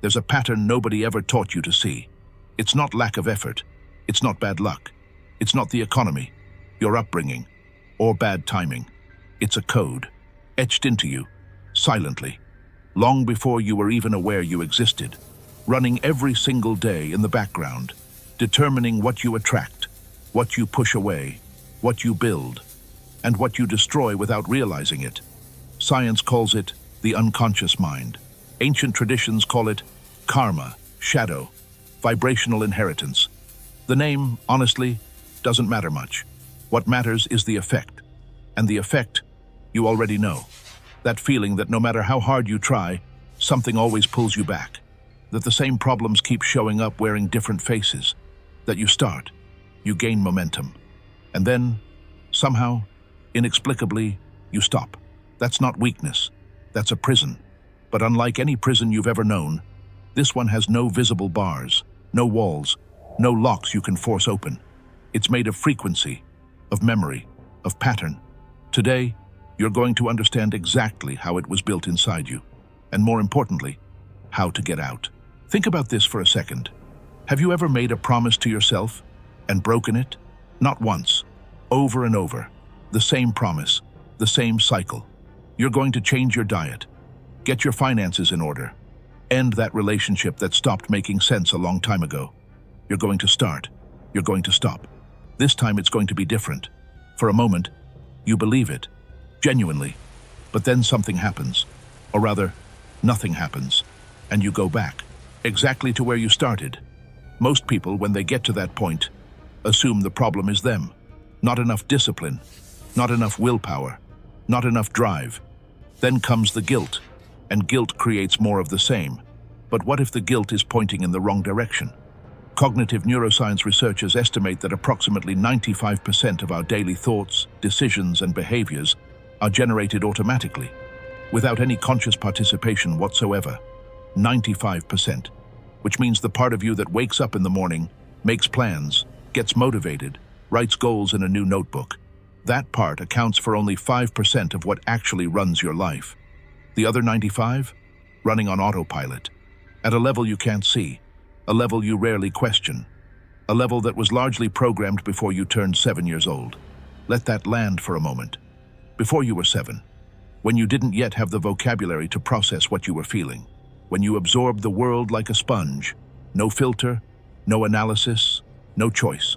There's a pattern nobody ever taught you to see. It's not lack of effort. It's not bad luck. It's not the economy, your upbringing, or bad timing. It's a code, etched into you, silently, long before you were even aware you existed, running every single day in the background, determining what you attract, what you push away, what you build, and what you destroy without realizing it. Science calls it the unconscious mind. Ancient traditions call it karma, shadow, vibrational inheritance. The name, honestly, doesn't matter much. What matters is the effect. And the effect, you already know. That feeling that no matter how hard you try, something always pulls you back. That the same problems keep showing up wearing different faces. That you start, you gain momentum. And then, somehow, inexplicably, you stop. That's not weakness. That's a prison. But unlike any prison you've ever known, this one has no visible bars, no walls, no locks you can force open. It's made of frequency, of memory, of pattern. Today, you're going to understand exactly how it was built inside you, and more importantly, how to get out. Think about this for a second. Have you ever made a promise to yourself and broken it? Not once, over and over. The same promise, the same cycle. You're going to change your diet, get your finances in order, end that relationship that stopped making sense a long time ago. You're going to start. You're going to stop. This time it's going to be different. For a moment, you believe it, genuinely. But then something happens, or rather, nothing happens, and you go back, exactly to where you started. Most people, when they get to that point, assume the problem is them. Not enough discipline, not enough willpower, not enough drive. Then comes the guilt, and guilt creates more of the same. But what if the guilt is pointing in the wrong direction? Cognitive neuroscience researchers estimate that approximately 95% of our daily thoughts, decisions, and behaviors are generated automatically, without any conscious participation whatsoever. 95%, which means the part of you that wakes up in the morning, makes plans, gets motivated, writes goals in a new notebook. That part accounts for only 5% of what actually runs your life. The other 95? Running on autopilot, at a level you can't see, a level you rarely question, a level that was largely programmed before you turned 7 years old. Let that land for a moment. Before you were 7, when you didn't yet have the vocabulary to process what you were feeling, when you absorbed the world like a sponge, no filter, no analysis, no choice,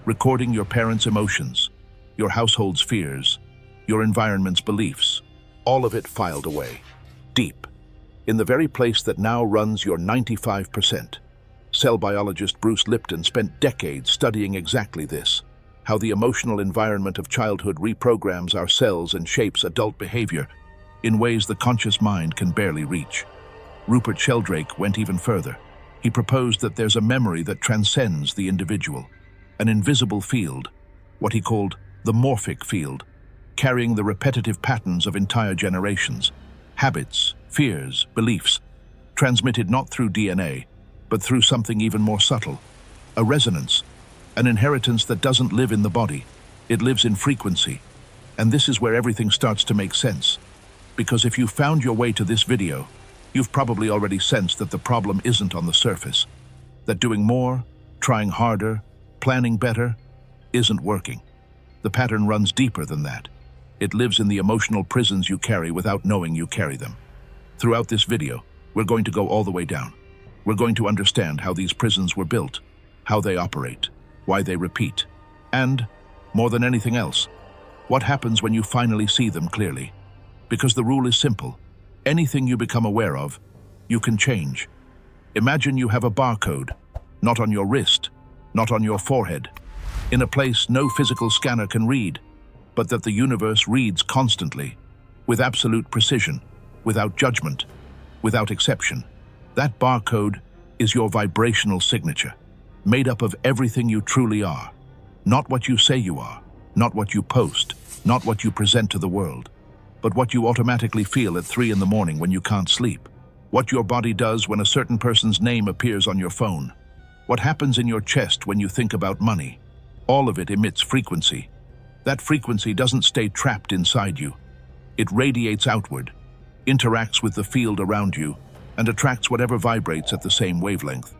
recording your parents' emotions, your household's fears, your environment's beliefs, all of it filed away, deep, in the very place that now runs your 95%. Cell biologist Bruce Lipton spent decades studying exactly this, how the emotional environment of childhood reprograms our cells and shapes adult behavior in ways the conscious mind can barely reach. Rupert Sheldrake went even further. He proposed that there's a memory that transcends the individual, an invisible field, what he called the morphic field, carrying the repetitive patterns of entire generations, habits, fears, beliefs, transmitted not through DNA, but through something even more subtle, a resonance, an inheritance that doesn't live in the body, it lives in frequency. And this is where everything starts to make sense. Because if you found your way to this video, you've probably already sensed that the problem isn't on the surface, that doing more, trying harder, planning better, isn't working. The pattern runs deeper than that. It lives in the emotional prisons you carry without knowing you carry them. Throughout this video, we're going to go all the way down. We're going to understand how these prisons were built, how they operate, why they repeat, and, more than anything else, what happens when you finally see them clearly. Because the rule is simple. Anything you become aware of, you can change. Imagine you have a barcode, not on your wrist, not on your forehead, in a place no physical scanner can read, but that the universe reads constantly, with absolute precision, without judgment, without exception. That barcode is your vibrational signature, made up of everything you truly are. Not what you say you are, not what you post, not what you present to the world, but what you automatically feel at 3 in the morning when you can't sleep. What your body does when a certain person's name appears on your phone. What happens in your chest when you think about money. All of it emits frequency. That frequency doesn't stay trapped inside you. It radiates outward, interacts with the field around you, and attracts whatever vibrates at the same wavelength.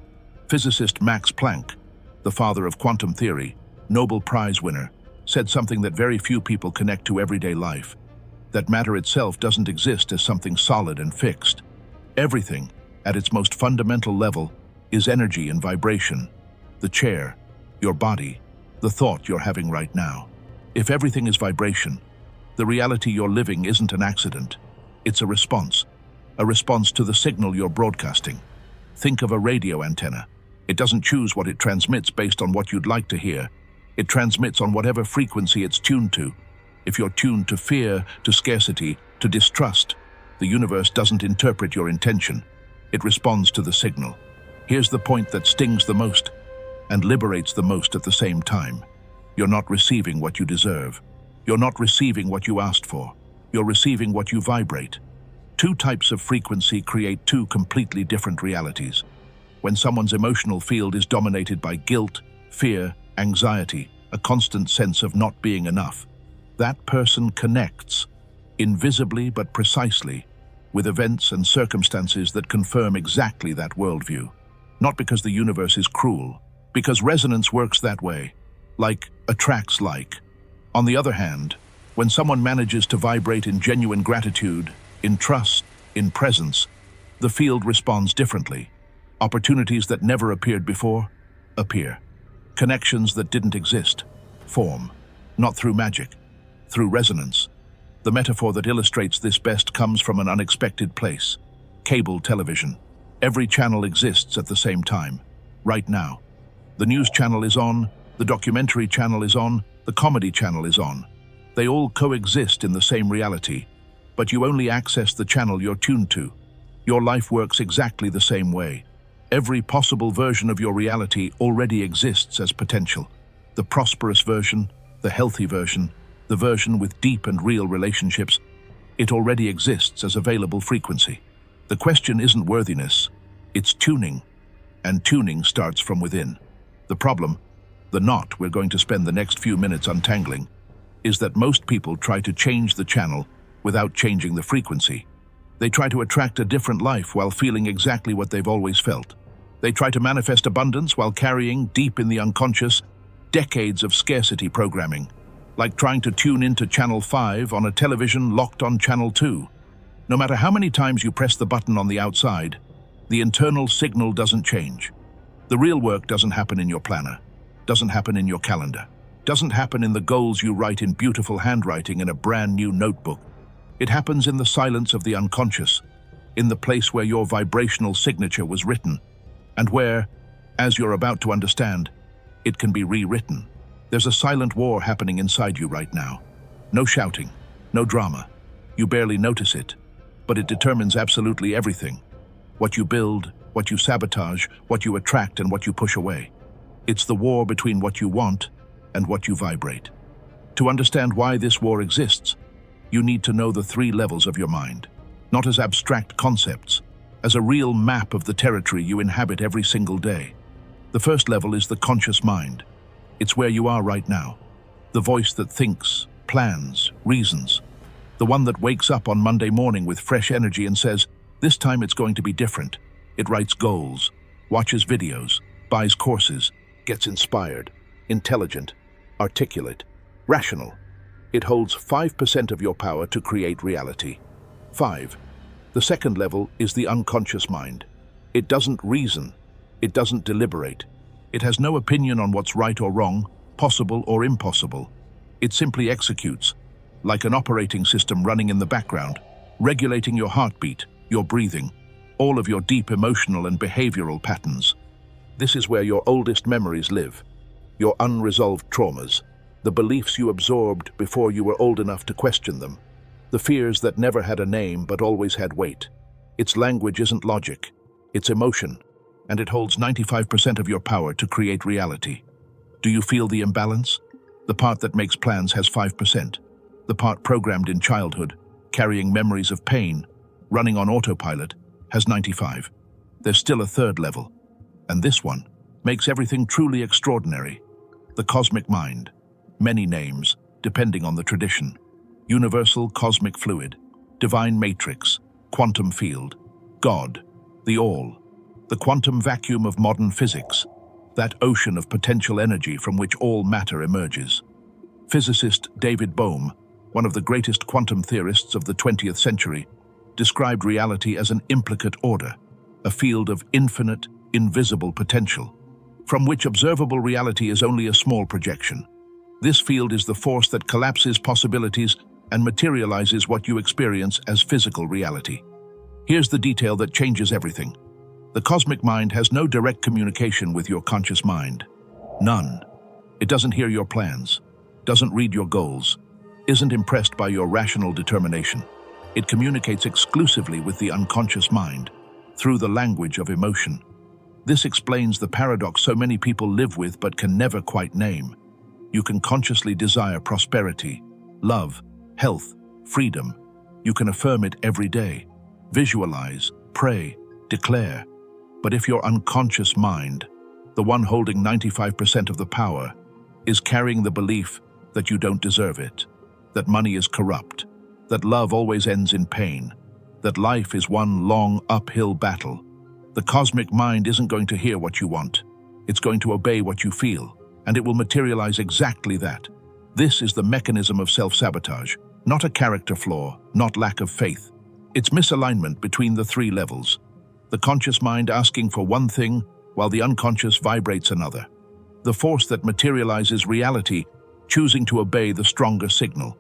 Physicist Max Planck, the father of quantum theory, Nobel Prize winner, said something that very few people connect to everyday life, that matter itself doesn't exist as something solid and fixed. Everything, at its most fundamental level, is energy and vibration. The chair, your body, the thought you're having right now. If everything is vibration, the reality you're living isn't an accident. It's a response to the signal you're broadcasting. Think of a radio antenna. It doesn't choose what it transmits based on what you'd like to hear. It transmits on whatever frequency it's tuned to. If you're tuned to fear, to scarcity, to distrust, the universe doesn't interpret your intention. It responds to the signal. Here's the point that stings the most and liberates the most at the same time. You're not receiving what you deserve. You're not receiving what you asked for. You're receiving what you vibrate. Two types of frequency create two completely different realities. When someone's emotional field is dominated by guilt, fear, anxiety, a constant sense of not being enough, that person connects, invisibly but precisely, with events and circumstances that confirm exactly that worldview. Not because the universe is cruel, because resonance works that way. Like attracts like. On the other hand, when someone manages to vibrate in genuine gratitude, in trust, in presence, the field responds differently. Opportunities that never appeared before appear. Connections that didn't exist form, not through magic, through resonance. The metaphor that illustrates this best comes from an unexpected place. Cable television. Every channel exists at the same time, right now. The news channel is on, the documentary channel is on, the comedy channel is on. They all coexist in the same reality, but you only access the channel you're tuned to. Your life works exactly the same way. Every possible version of your reality already exists as potential. The prosperous version, the healthy version, the version with deep and real relationships, it already exists as available frequency. The question isn't worthiness, it's tuning, and tuning starts from within. The problem, the knot we're going to spend the next few minutes untangling, is that most people try to change the channel without changing the frequency. They try to attract a different life while feeling exactly what they've always felt. They try to manifest abundance while carrying, deep in the unconscious, decades of scarcity programming, like trying to tune into Channel 5 on a television locked on Channel 2. No matter how many times you press the button on the outside, the internal signal doesn't change. The real work doesn't happen in your planner, doesn't happen in your calendar, doesn't happen in the goals you write in beautiful handwriting in a brand new notebook. It happens in the silence of the unconscious, in the place where your vibrational signature was written, and where, as you're about to understand, it can be rewritten. There's a silent war happening inside you right now. No shouting, no drama. You barely notice it, but it determines absolutely everything. What you build, what you sabotage, what you attract, and what you push away. It's the war between what you want and what you vibrate. To understand why this war exists, you need to know the three levels of your mind, not as abstract concepts, as a real map of the territory you inhabit every single day. The first level is the conscious mind. It's where you are right now. The voice that thinks, plans, reasons. The one that wakes up on Monday morning with fresh energy and says, this time it's going to be different. It writes goals, watches videos, buys courses, gets inspired, intelligent, articulate, rational. It holds 5% of your power to create reality. 5. The second level is the unconscious mind. It doesn't reason. It doesn't deliberate. It has no opinion on what's right or wrong, possible or impossible. It simply executes, like an operating system running in the background, regulating your heartbeat, your breathing, all of your deep emotional and behavioral patterns. This is where your oldest memories live, your unresolved traumas, the beliefs you absorbed before you were old enough to question them, the fears that never had a name but always had weight. Its language isn't logic, it's emotion, and it holds 95% of your power to create reality. Do you feel the imbalance? The part that makes plans has 5%. The part programmed in childhood, carrying memories of pain, running on autopilot, has 95. There's still a third level, and this one makes everything truly extraordinary. The cosmic mind. Many names, depending on the tradition. Universal cosmic fluid, divine matrix, quantum field, God, The all, the quantum vacuum of modern physics, that ocean of potential energy from which all matter emerges. Physicist David Bohm, one of the greatest quantum theorists of the 20th century, described reality as an implicate order, a field of infinite, invisible potential, from which observable reality is only a small projection. This field is the force that collapses possibilities and materializes what you experience as physical reality. Here's the detail that changes everything. The cosmic mind has no direct communication with your conscious mind. None. It doesn't hear your plans, doesn't read your goals, isn't impressed by your rational determination. It communicates exclusively with the unconscious mind, through the language of emotion. This explains the paradox so many people live with but can never quite name. You can consciously desire prosperity, love, health, freedom. You can affirm it every day, visualize, pray, declare. But if your unconscious mind, the one holding 95% of the power, is carrying the belief that you don't deserve it, that money is corrupt, that love always ends in pain, that life is one long uphill battle, the cosmic mind isn't going to hear what you want. It's going to obey what you feel, and it will materialize exactly that. This is the mechanism of self-sabotage, not a character flaw, not lack of faith. It's misalignment between the three levels. The conscious mind asking for one thing, while the unconscious vibrates another. The force that materializes reality, choosing to obey the stronger signal.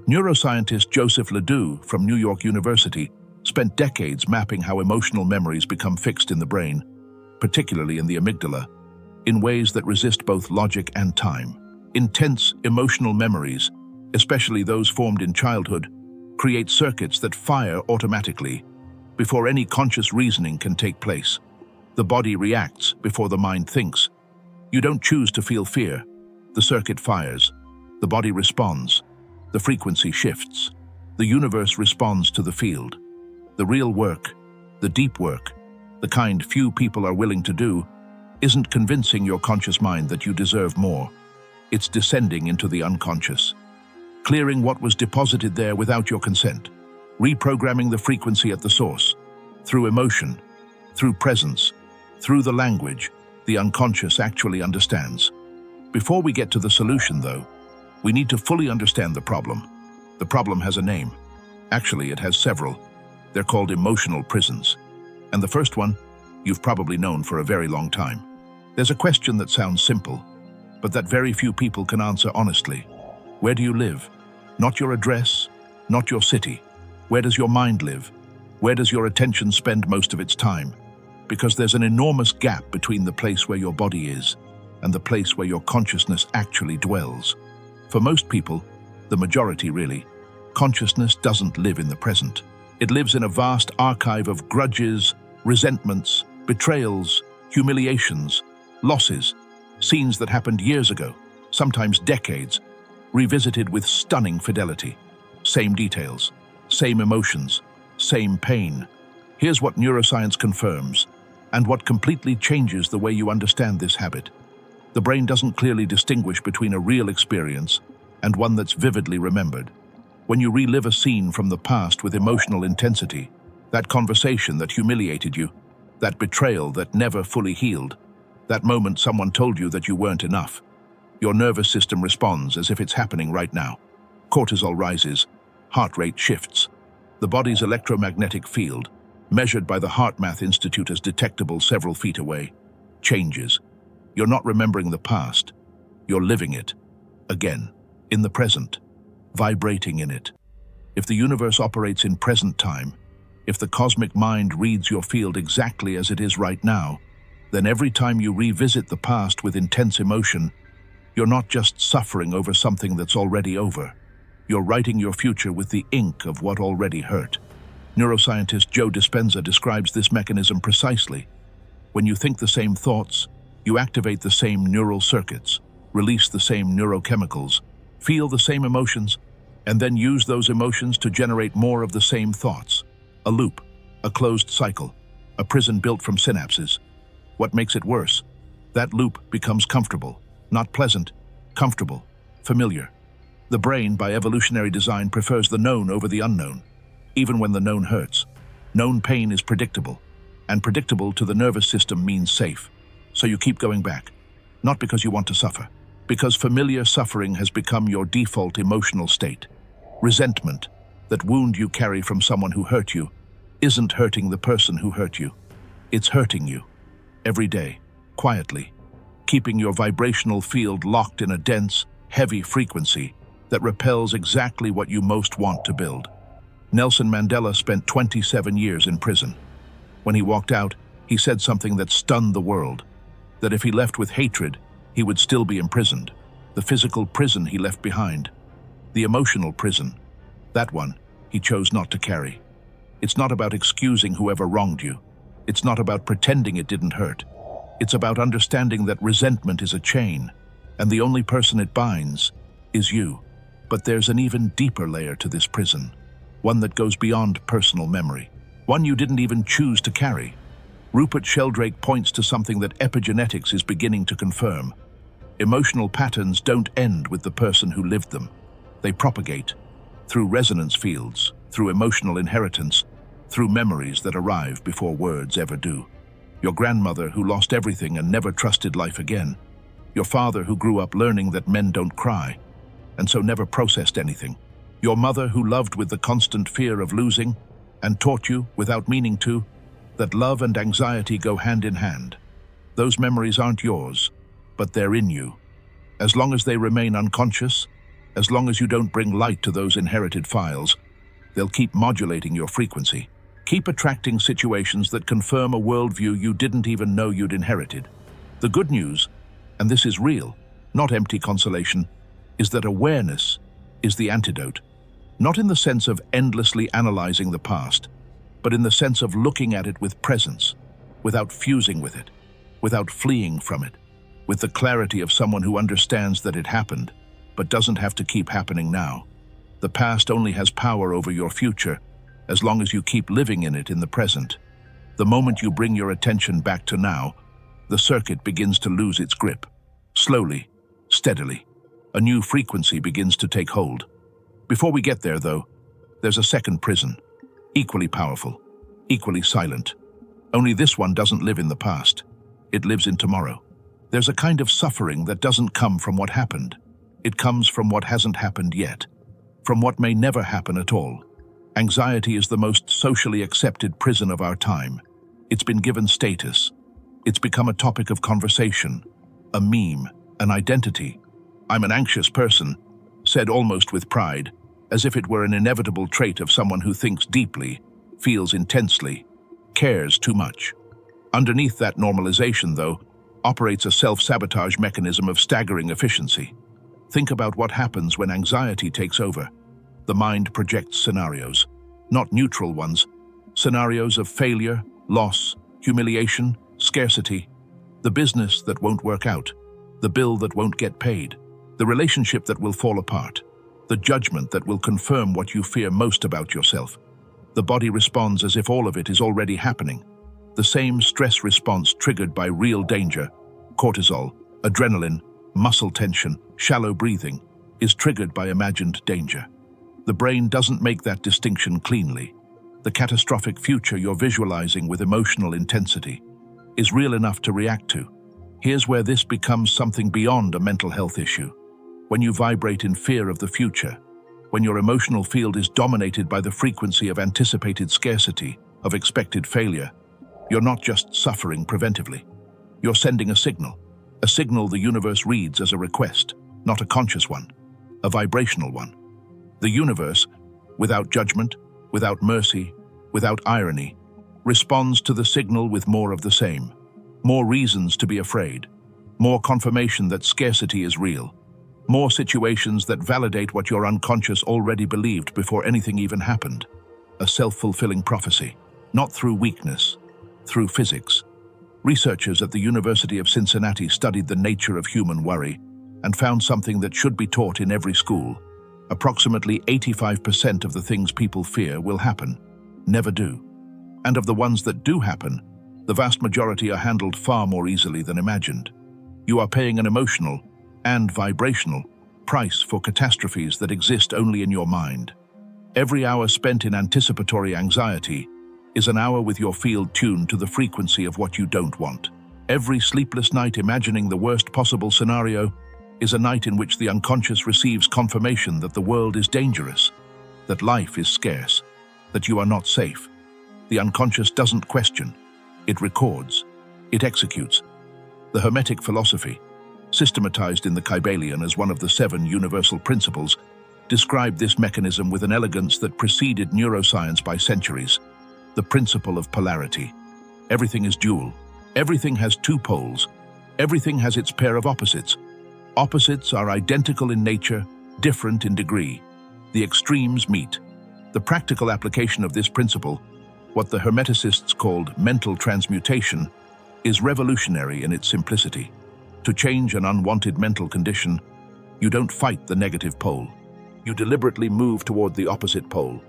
Neuroscientist Joseph Ledoux from New York University spent decades mapping how emotional memories become fixed in the brain, particularly in the amygdala, in ways that resist both logic and time. Intense emotional memories, especially those formed in childhood, create circuits that fire automatically, before any conscious reasoning can take place. The body reacts before the mind thinks. You don't choose to feel fear. The circuit fires. The body responds. The frequency shifts. The universe responds to the field. The real work, the deep work, the kind few people are willing to do, isn't convincing your conscious mind that you deserve more. It's descending into the unconscious, clearing what was deposited there without your consent, reprogramming the frequency at the source. Through emotion, through presence, through the language, the unconscious actually understands. Before we get to the solution, though, we need to fully understand the problem. The problem has a name. Actually, it has several. They're called emotional prisons. And the first one, you've probably known for a very long time. There's a question that sounds simple, but that very few people can answer honestly. Where do you live? Not your address, not your city. Where does your mind live? Where does your attention spend most of its time? Because there's an enormous gap between the place where your body is and the place where your consciousness actually dwells. For most people, the majority really, consciousness doesn't live in the present. It lives in a vast archive of grudges, resentments, betrayals, humiliations, losses, scenes that happened years ago, sometimes decades, revisited with stunning fidelity. Same details, same emotions, same pain. Here's what neuroscience confirms, and what completely changes the way you understand this habit. The brain doesn't clearly distinguish between a real experience and one that's vividly remembered. When you relive a scene from the past with emotional intensity, that conversation that humiliated you, that betrayal that never fully healed, that moment someone told you that you weren't enough, your nervous system responds as if it's happening right now. Cortisol rises, heart rate shifts. The body's electromagnetic field, measured by the HeartMath Institute as detectable several feet away, changes. You're not remembering the past, you're living it. Again, in the present, vibrating in it. If the universe operates in present time, if the cosmic mind reads your field exactly as it is right now, then every time you revisit the past with intense emotion, you're not just suffering over something that's already over. You're writing your future with the ink of what already hurt. Neuroscientist Joe Dispenza describes this mechanism precisely. When you think the same thoughts, you activate the same neural circuits, release the same neurochemicals, feel the same emotions, and then use those emotions to generate more of the same thoughts. A loop, a closed cycle, a prison built from synapses. What makes it worse? That loop becomes comfortable, not pleasant, comfortable, familiar. The brain, by evolutionary design, prefers the known over the unknown. Even when the known hurts, known pain is predictable. And predictable to the nervous system means safe. So you keep going back. Not because you want to suffer, because familiar suffering has become your default emotional state. Resentment, that wound you carry from someone who hurt you, isn't hurting the person who hurt you. It's hurting you. Every day, quietly, keeping your vibrational field locked in a dense, heavy frequency that repels exactly what you most want to build. Nelson Mandela spent 27 years in prison. When he walked out, he said something that stunned the world, that if he left with hatred, he would still be imprisoned. The physical prison he left behind. The emotional prison, that one, he chose not to carry. It's not about excusing whoever wronged you. It's not about pretending it didn't hurt. It's about understanding that resentment is a chain, and the only person it binds is you. But there's an even deeper layer to this prison, one that goes beyond personal memory, one you didn't even choose to carry. Rupert Sheldrake points to something that epigenetics is beginning to confirm. Emotional patterns don't end with the person who lived them. They propagate through resonance fields, through emotional inheritance, through memories that arrive before words ever do. Your grandmother who lost everything and never trusted life again. Your father who grew up learning that men don't cry, and so never processed anything. Your mother who loved with the constant fear of losing, and taught you, without meaning to, that love and anxiety go hand in hand. Those memories aren't yours, but they're in you. As long as they remain unconscious, as long as you don't bring light to those inherited files, they'll keep modulating your frequency. Keep attracting situations that confirm a worldview you didn't even know you'd inherited. The good news, and this is real, not empty consolation, is that awareness is the antidote. Not in the sense of endlessly analyzing the past, but in the sense of looking at it with presence, without fusing with it, without fleeing from it, with the clarity of someone who understands that it happened, but doesn't have to keep happening now. The past only has power over your future, as long as you keep living in it in the present. The moment you bring your attention back to now, the circuit begins to lose its grip. Slowly, steadily, a new frequency begins to take hold. Before we get there, though, there's a second prison, equally powerful, equally silent. Only this one doesn't live in the past. It lives in tomorrow. There's a kind of suffering that doesn't come from what happened. It comes from what hasn't happened yet, from what may never happen at all. Anxiety is the most socially accepted prison of our time. It's been given status. It's become a topic of conversation, a meme, an identity. I'm an anxious person, said almost with pride, as if it were an inevitable trait of someone who thinks deeply, feels intensely, cares too much. Underneath that normalization, though, operates a self-sabotage mechanism of staggering efficiency. Think about what happens when anxiety takes over. The mind projects scenarios, not neutral ones, scenarios of failure, loss, humiliation, scarcity, the business that won't work out, the bill that won't get paid, the relationship that will fall apart, the judgment that will confirm what you fear most about yourself. The body responds as if all of it is already happening. The same stress response triggered by real danger, cortisol, adrenaline, muscle tension, shallow breathing, is triggered by imagined danger. The brain doesn't make that distinction cleanly. The catastrophic future you're visualizing with emotional intensity is real enough to react to. Here's where this becomes something beyond a mental health issue. When you vibrate in fear of the future, when your emotional field is dominated by the frequency of anticipated scarcity, of expected failure, you're not just suffering preventively. You're sending a signal the universe reads as a request, not a conscious one, a vibrational one. The universe, without judgment, without mercy, without irony, responds to the signal with more of the same. More reasons to be afraid, more confirmation that scarcity is real, more situations that validate what your unconscious already believed before anything even happened. A self-fulfilling prophecy, not through weakness, through physics. Researchers at the University of Cincinnati studied the nature of human worry and found something that should be taught in every school. Approximately 85% of the things people fear will happen, never do. And of the ones that do happen, the vast majority are handled far more easily than imagined. You are paying an emotional and vibrational price for catastrophes that exist only in your mind. Every hour spent in anticipatory anxiety is an hour with your field tuned to the frequency of what you don't want. Every sleepless night imagining the worst possible scenario is a night in which the unconscious receives confirmation that the world is dangerous, that life is scarce, that you are not safe. The unconscious doesn't question, it records, it executes. The Hermetic philosophy, systematized in the Kybalion as one of the 7 universal principles, described this mechanism with an elegance that preceded neuroscience by centuries. The principle of polarity. Everything is dual. Everything has 2 poles. Everything has its pair of opposites. Opposites are identical in nature, different in degree. The extremes meet. The practical application of this principle, what the Hermeticists called mental transmutation, is revolutionary in its simplicity. To change an unwanted mental condition, you don't fight the negative pole. You deliberately move toward the opposite pole.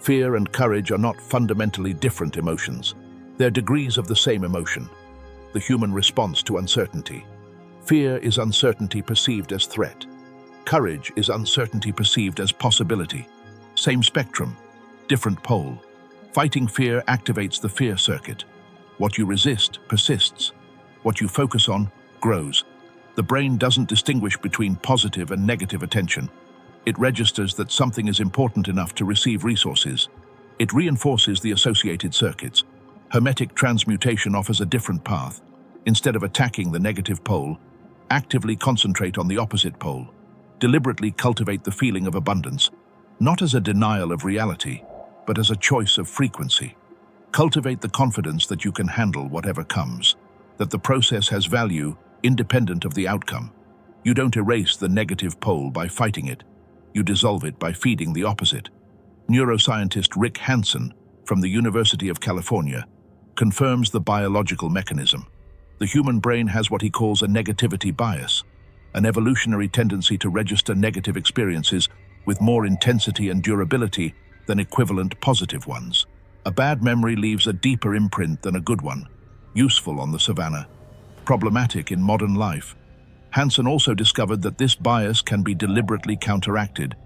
Fear and courage are not fundamentally different emotions. They're degrees of the same emotion. The human response to uncertainty. Fear is uncertainty perceived as threat. Courage is uncertainty perceived as possibility. Same spectrum, different pole. Fighting fear activates the fear circuit. What you resist persists. What you focus on grows. The brain doesn't distinguish between positive and negative attention. It registers that something is important enough to receive resources. It reinforces the associated circuits. Hermetic transmutation offers a different path. Instead of attacking the negative pole, actively concentrate on the opposite pole. Deliberately cultivate the feeling of abundance, not as a denial of reality, but as a choice of frequency. Cultivate the confidence that you can handle whatever comes, that the process has value independent of the outcome. You don't erase the negative pole by fighting it. You dissolve it by feeding the opposite. Neuroscientist Rick Hanson from the University of California confirms the biological mechanism. The human brain has what he calls a negativity bias, an evolutionary tendency to register negative experiences with more intensity and durability than equivalent positive ones. A bad memory leaves a deeper imprint than a good one, useful on the savannah, problematic in modern life. Hanson also discovered that this bias can be deliberately counteracted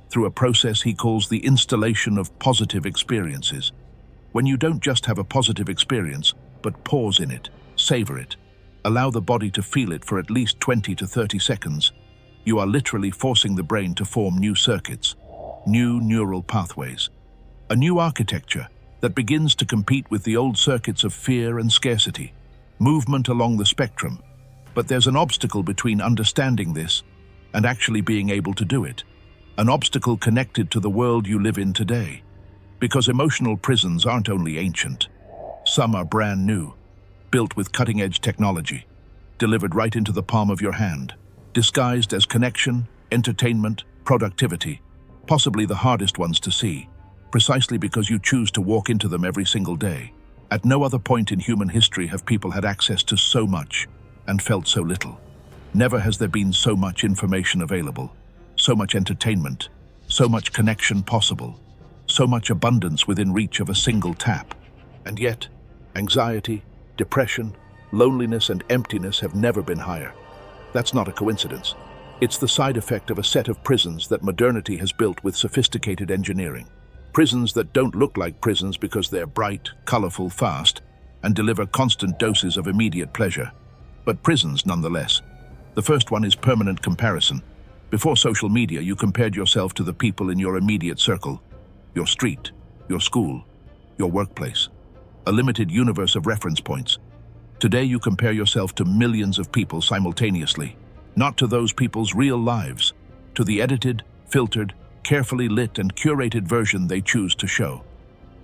through a process he calls the installation of positive experiences. When you don't just have a positive experience, but pause in it, savor it, allow the body to feel it for at least 20 to 30 seconds, you are literally forcing the brain to form new circuits, new neural pathways, a new architecture that begins to compete with the old circuits of fear and scarcity, movement along the spectrum. But there's an obstacle between understanding this and actually being able to do it. An obstacle connected to the world you live in today. Because emotional prisons aren't only ancient. Some are brand new, built with cutting-edge technology, delivered right into the palm of your hand, disguised as connection, entertainment, productivity, possibly the hardest ones to see, precisely because you choose to walk into them every single day. At no other point in human history have people had access to so much and felt so little. Never has there been so much information available, so much entertainment, so much connection possible, so much abundance within reach of a single tap. And yet, anxiety, depression, loneliness, and emptiness have never been higher. That's not a coincidence. It's the side effect of a set of prisons that modernity has built with sophisticated engineering. Prisons that don't look like prisons because they're bright, colorful, fast, and deliver constant doses of immediate pleasure. But prisons nonetheless. The first one is permanent comparison. Before social media, you compared yourself to the people in your immediate circle, your street, your school, your workplace, a limited universe of reference points. Today, you compare yourself to millions of people simultaneously, not to those people's real lives, to the edited, filtered, carefully lit and curated version they choose to show.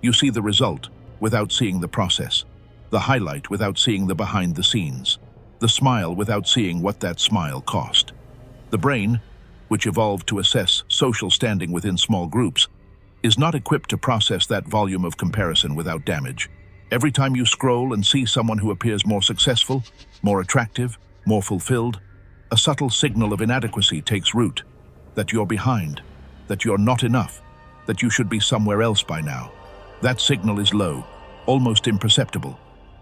You see the result without seeing the process, the highlight without seeing the behind the scenes, the smile without seeing what that smile cost. The brain, which evolved to assess social standing within small groups, is not equipped to process that volume of comparison without damage. Every time you scroll and see someone who appears more successful, more attractive, more fulfilled, a subtle signal of inadequacy takes root, that you're behind, that you're not enough, that you should be somewhere else by now. That signal is low, almost imperceptible,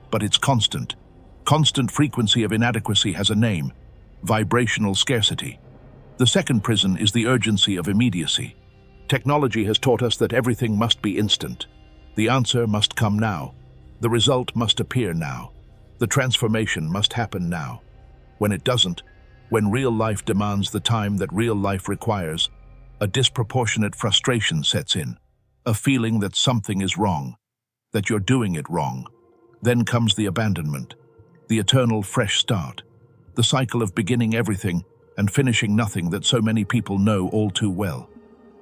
but it's constant. Constant frequency of inadequacy has a name: vibrational scarcity. The second prison is the urgency of immediacy. Technology has taught us that everything must be instant. The answer must come now. The result must appear now. The transformation must happen now. When it doesn't, when real life demands the time that real life requires, a disproportionate frustration sets in, a feeling that something is wrong, that you're doing it wrong. Then comes the abandonment, the eternal fresh start, the cycle of beginning everything and finishing nothing that so many people know all too well.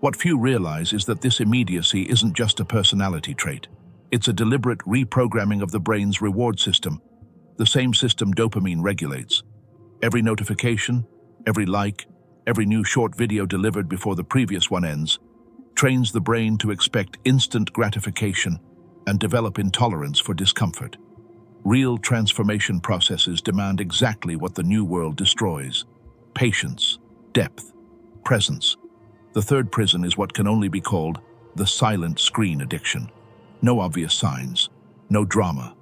What few realize is that this immediacy isn't just a personality trait. It's a deliberate reprogramming of the brain's reward system, the same system dopamine regulates. Every notification, every like, every new short video delivered before the previous one ends, trains the brain to expect instant gratification and develop intolerance for discomfort. Real transformation processes demand exactly what the new world destroys: patience, depth, presence. The third prison is what can only be called the silent screen addiction. No obvious signs, no drama.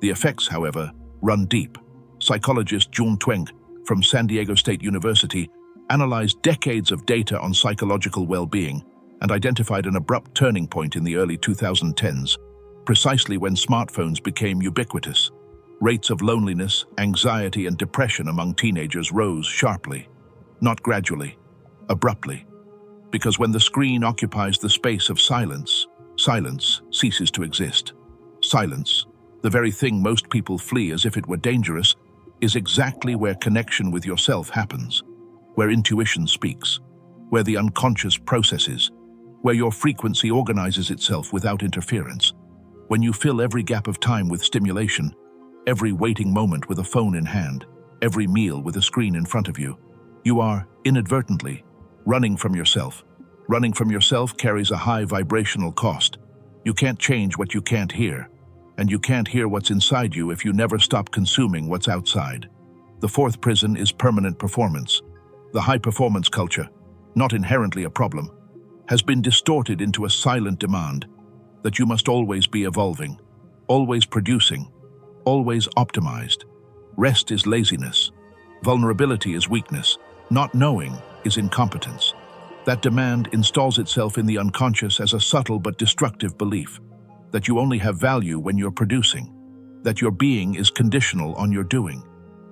The effects, however, run deep. Psychologist Jun Tweng from San Diego State University analyzed decades of data on psychological well-being and identified an abrupt turning point in the early 2010s, precisely when smartphones became ubiquitous. Rates of loneliness, anxiety, and depression among teenagers rose sharply, not gradually, abruptly. Because when the screen occupies the space of silence, silence ceases to exist. Silence, the very thing most people flee as if it were dangerous, is exactly where connection with yourself happens, where intuition speaks, where the unconscious processes, where your frequency organizes itself without interference. When you fill every gap of time with stimulation, every waiting moment with a phone in hand, every meal with a screen in front of you, you are, inadvertently, running from yourself. Running from yourself carries a high vibrational cost. You can't change what you can't hear, and you can't hear what's inside you if you never stop consuming what's outside. The fourth prison is permanent performance. The high-performance culture, not inherently a problem, has been distorted into a silent demand that you must always be evolving, always producing, always optimized. Rest is laziness. Vulnerability is weakness. Not knowing is incompetence. That demand installs itself in the unconscious as a subtle but destructive belief that you only have value when you're producing, that your being is conditional on your doing.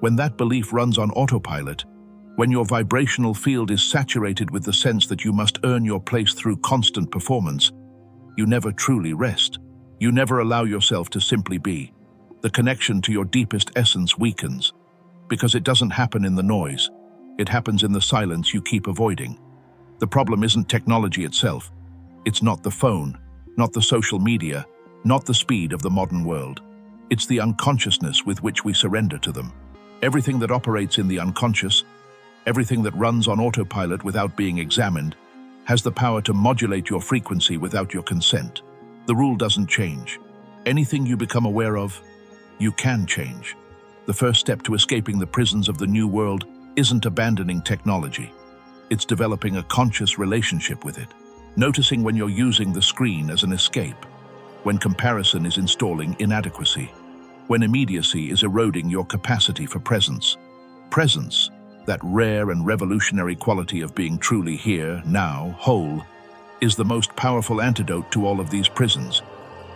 When that belief runs on autopilot, when your vibrational field is saturated with the sense that you must earn your place through constant performance, you never truly rest. You never allow yourself to simply be. The connection to your deepest essence weakens, because it doesn't happen in the noise. It happens in the silence you keep avoiding. The problem isn't technology itself. It's not the phone, not the social media, not the speed of the modern world. It's the unconsciousness with which we surrender to them. Everything that operates in the unconscious, everything that runs on autopilot without being examined, has the power to modulate your frequency without your consent. The rule doesn't change. Anything you become aware of, you can change. The first step to escaping the prisons of the new world isn't abandoning technology. It's developing a conscious relationship with it. Noticing when you're using the screen as an escape, when comparison is installing inadequacy, when immediacy is eroding your capacity for presence. Presence, that rare and revolutionary quality of being truly here, now, whole, is the most powerful antidote to all of these prisons.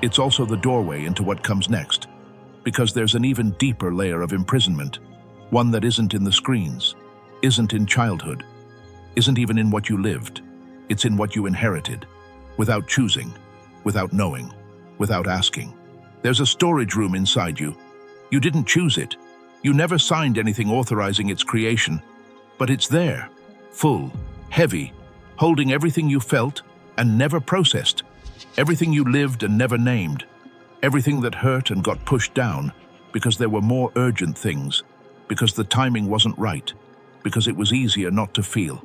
It's also the doorway into what comes next, because there's an even deeper layer of imprisonment, one that isn't in the screens, isn't in childhood, isn't even in what you lived. It's in what you inherited, without choosing, without knowing, without asking. There's a storage room inside you. You didn't choose it. You never signed anything authorizing its creation, but it's there, full, heavy, holding everything you felt and never processed, everything you lived and never named, everything that hurt and got pushed down because there were more urgent things, because the timing wasn't right, because it was easier not to feel.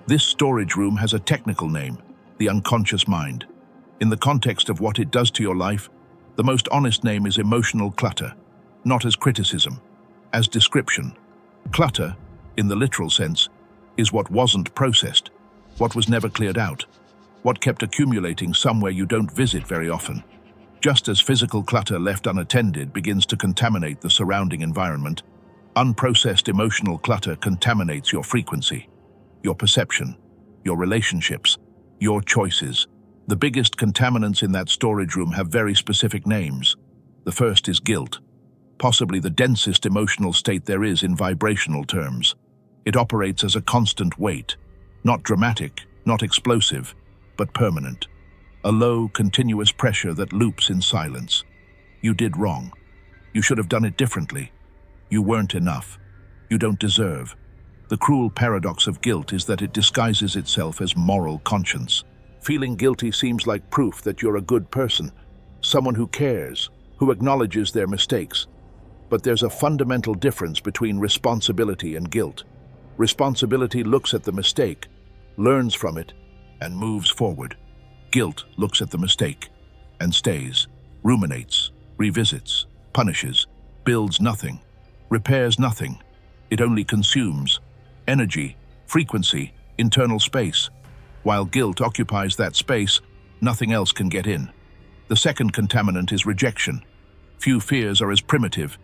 This storage room has a technical name, the unconscious mind. In the context of what it does to your life, the most honest name is emotional clutter, not as criticism, as description. Clutter, in the literal sense, is what wasn't processed, what was never cleared out, what kept accumulating somewhere you don't visit very often. Just as physical clutter left unattended begins to contaminate the surrounding environment, unprocessed emotional clutter contaminates your frequency, your perception, your relationships, your choices. The biggest contaminants in that storage room have very specific names. The first is guilt, possibly the densest emotional state there is in vibrational terms. It operates as a constant weight, not dramatic, not explosive, but permanent. A low, continuous pressure that loops in silence. You did wrong. You should have done it differently. You weren't enough. You don't deserve. The cruel paradox of guilt is that it disguises itself as moral conscience. Feeling guilty seems like proof that you're a good person, someone who cares, who acknowledges their mistakes. But there's a fundamental difference between responsibility and guilt. Responsibility looks at the mistake, learns from it, and moves forward. Guilt looks at the mistake and stays, ruminates, revisits, punishes, builds nothing, repairs nothing. It only consumes energy, frequency, internal space. While guilt occupies that space, nothing else can get in. The second contaminant is rejection. Few fears are as primitive.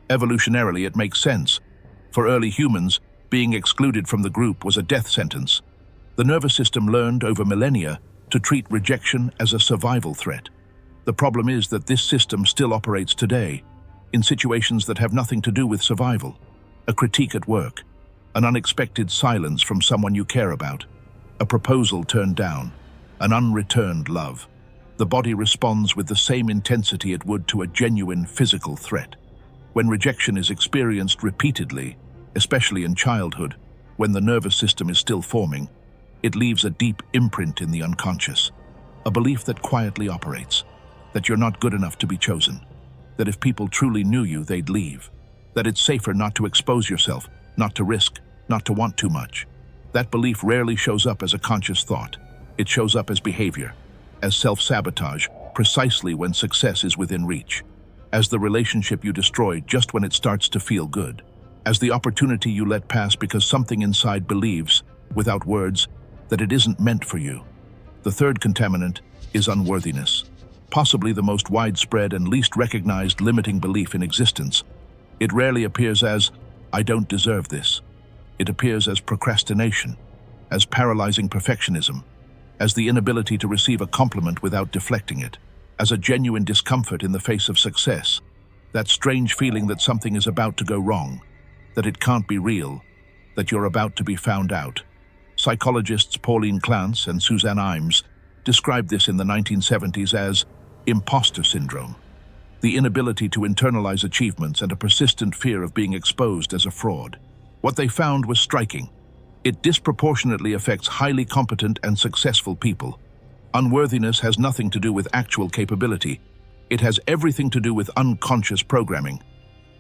Evolutionarily, it makes sense. For early humans, being excluded from the group was a death sentence. The nervous system learned over millennia to treat rejection as a survival threat. The problem is that this system still operates today, in situations that have nothing to do with survival. A critique at work, an unexpected silence from someone you care about, a proposal turned down, an unreturned love. The body responds with the same intensity it would to a genuine physical threat. When rejection is experienced repeatedly, especially in childhood, when the nervous system is still forming, it leaves a deep imprint in the unconscious, a belief that quietly operates, that you're not good enough to be chosen, that if people truly knew you, they'd leave, that it's safer not to expose yourself, not to risk, not to want too much. That belief rarely shows up as a conscious thought. It shows up as behavior, as self-sabotage, precisely when success is within reach, as the relationship you destroy just when it starts to feel good, as the opportunity you let pass because something inside believes, without words, that it isn't meant for you. The third contaminant is unworthiness, possibly the most widespread and least recognized limiting belief in existence. It rarely appears as, "I don't deserve this." It appears as procrastination, as paralyzing perfectionism, as the inability to receive a compliment without deflecting it, as a genuine discomfort in the face of success, that strange feeling that something is about to go wrong, that it can't be real, that you're about to be found out. Psychologists Pauline Clance and Suzanne Imes described this in the 1970s as imposter syndrome, the inability to internalize achievements and a persistent fear of being exposed as a fraud. What they found was striking. It disproportionately affects highly competent and successful people. Unworthiness has nothing to do with actual capability. It has everything to do with unconscious programming.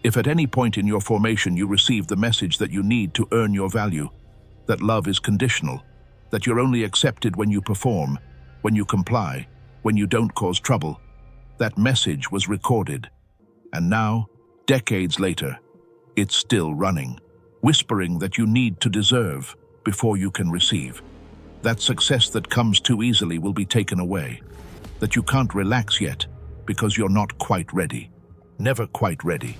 If at any point in your formation you receive the message that you need to earn your value, that love is conditional, that you're only accepted when you perform, when you comply, when you don't cause trouble, that message was recorded. And now, decades later, it's still running, whispering that you need to deserve before you can receive. That success that comes too easily will be taken away. That you can't relax yet because you're not quite ready. Never quite ready.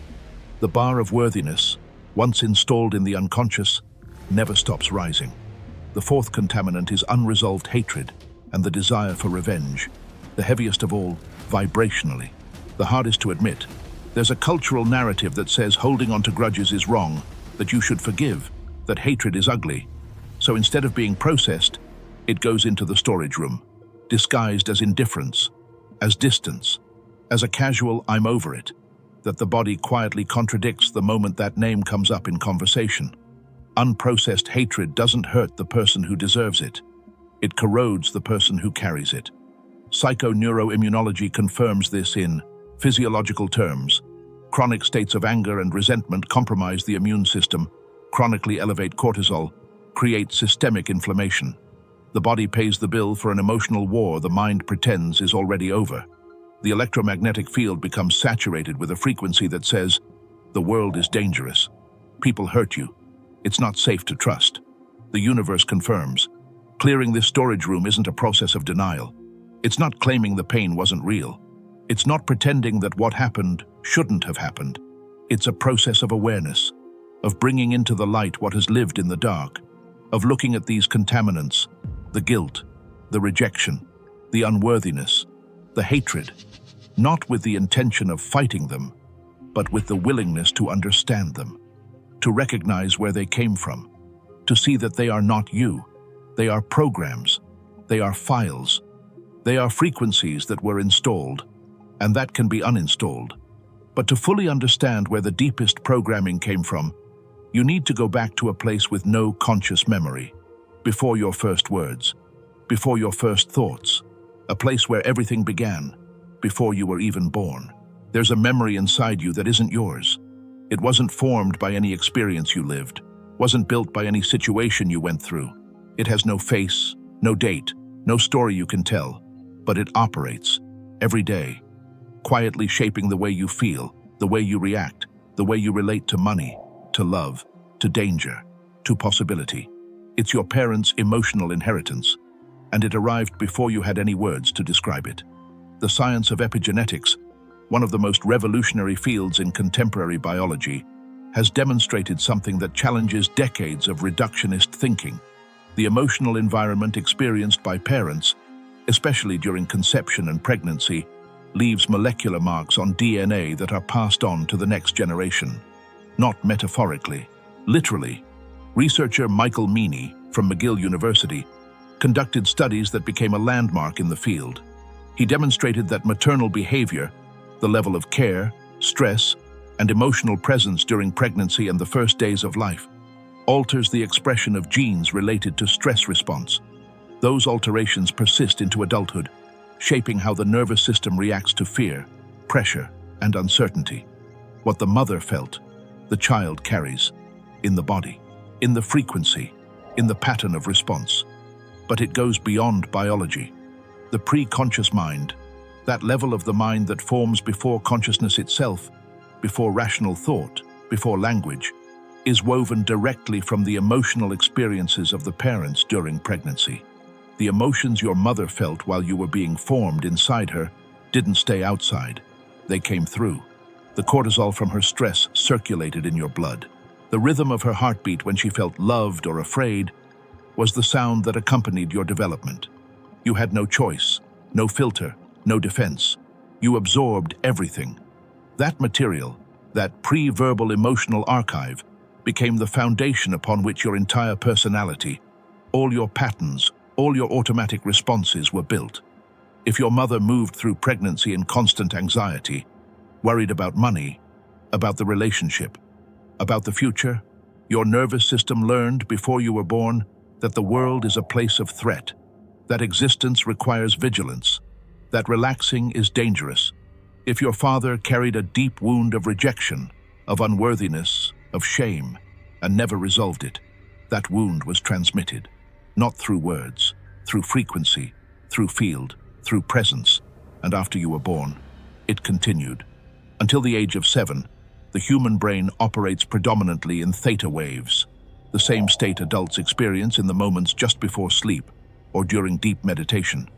The bar of worthiness, once installed in the unconscious, never stops rising. The fourth contaminant is unresolved hatred and the desire for revenge. The heaviest of all, vibrationally. The hardest to admit. There's a cultural narrative that says holding on to grudges is wrong, that you should forgive, that hatred is ugly. So instead of being processed, it goes into the storage room, disguised as indifference, as distance, as a casual "I'm over it," that the body quietly contradicts the moment that name comes up in conversation. Unprocessed hatred doesn't hurt the person who deserves it. It corrodes the person who carries it. Psychoneuroimmunology confirms this in physiological terms. Chronic states of anger and resentment compromise the immune system, chronically elevate cortisol, create systemic inflammation. The body pays the bill for an emotional war the mind pretends is already over. The electromagnetic field becomes saturated with a frequency that says, "The world is dangerous. People hurt you. It's not safe to trust." The universe confirms. Clearing this storage room isn't a process of denial. It's not claiming the pain wasn't real. It's not pretending that what happened shouldn't have happened. It's a process of awareness, of bringing into the light what has lived in the dark, of looking at these contaminants, the guilt, the rejection, the unworthiness, the hatred, not with the intention of fighting them, but with the willingness to understand them, to recognize where they came from, to see that they are not you. They are programs, they are files, they are frequencies that were installed, and that can be uninstalled. But to fully understand where the deepest programming came from, you need to go back to a place with no conscious memory, before your first words, before your first thoughts, a place where everything began, before you were even born. There's a memory inside you that isn't yours. It wasn't formed by any experience you lived, wasn't built by any situation you went through. It has no face, no date, no story you can tell, but it operates every day, quietly shaping the way you feel, the way you react, the way you relate to money, to love, to danger, to possibility. It's your parents' emotional inheritance, and it arrived before you had any words to describe it. The science of epigenetics, one of the most revolutionary fields in contemporary biology, has demonstrated something that challenges decades of reductionist thinking. The emotional environment experienced by parents, especially during conception and pregnancy, leaves molecular marks on DNA that are passed on to the next generation. Not metaphorically, literally. Researcher Michael Meaney from McGill University conducted studies that became a landmark in the field. He demonstrated that maternal behavior, the level of care, stress, and emotional presence during pregnancy and the first days of life, alters the expression of genes related to stress response. Those alterations persist into adulthood, shaping how the nervous system reacts to fear, pressure, and uncertainty. What the mother felt, the child carries, in the body, in the frequency, in the pattern of response. But it goes beyond biology. The pre-conscious mind, that level of the mind that forms before consciousness itself, before rational thought, before language, is woven directly from the emotional experiences of the parents during pregnancy. The emotions your mother felt while you were being formed inside her didn't stay outside. They came through. The cortisol from her stress circulated in your blood. The rhythm of her heartbeat when she felt loved or afraid was the sound that accompanied your development. You had no choice, no filter, no defense. You absorbed everything. That material, that pre-verbal emotional archive, became the foundation upon which your entire personality, all your patterns, all your automatic responses were built. If your mother moved through pregnancy in constant anxiety, worried about money, about the relationship, about the future, your nervous system learned before you were born that the world is a place of threat, that existence requires vigilance, that relaxing is dangerous. If your father carried a deep wound of rejection, of unworthiness, of shame, and never resolved it, that wound was transmitted, not through words, through frequency, through field, through presence, and after you were born, it continued. Until the age of 7, the human brain operates predominantly in theta waves, the same state adults experience in the moments just before sleep or during deep meditation,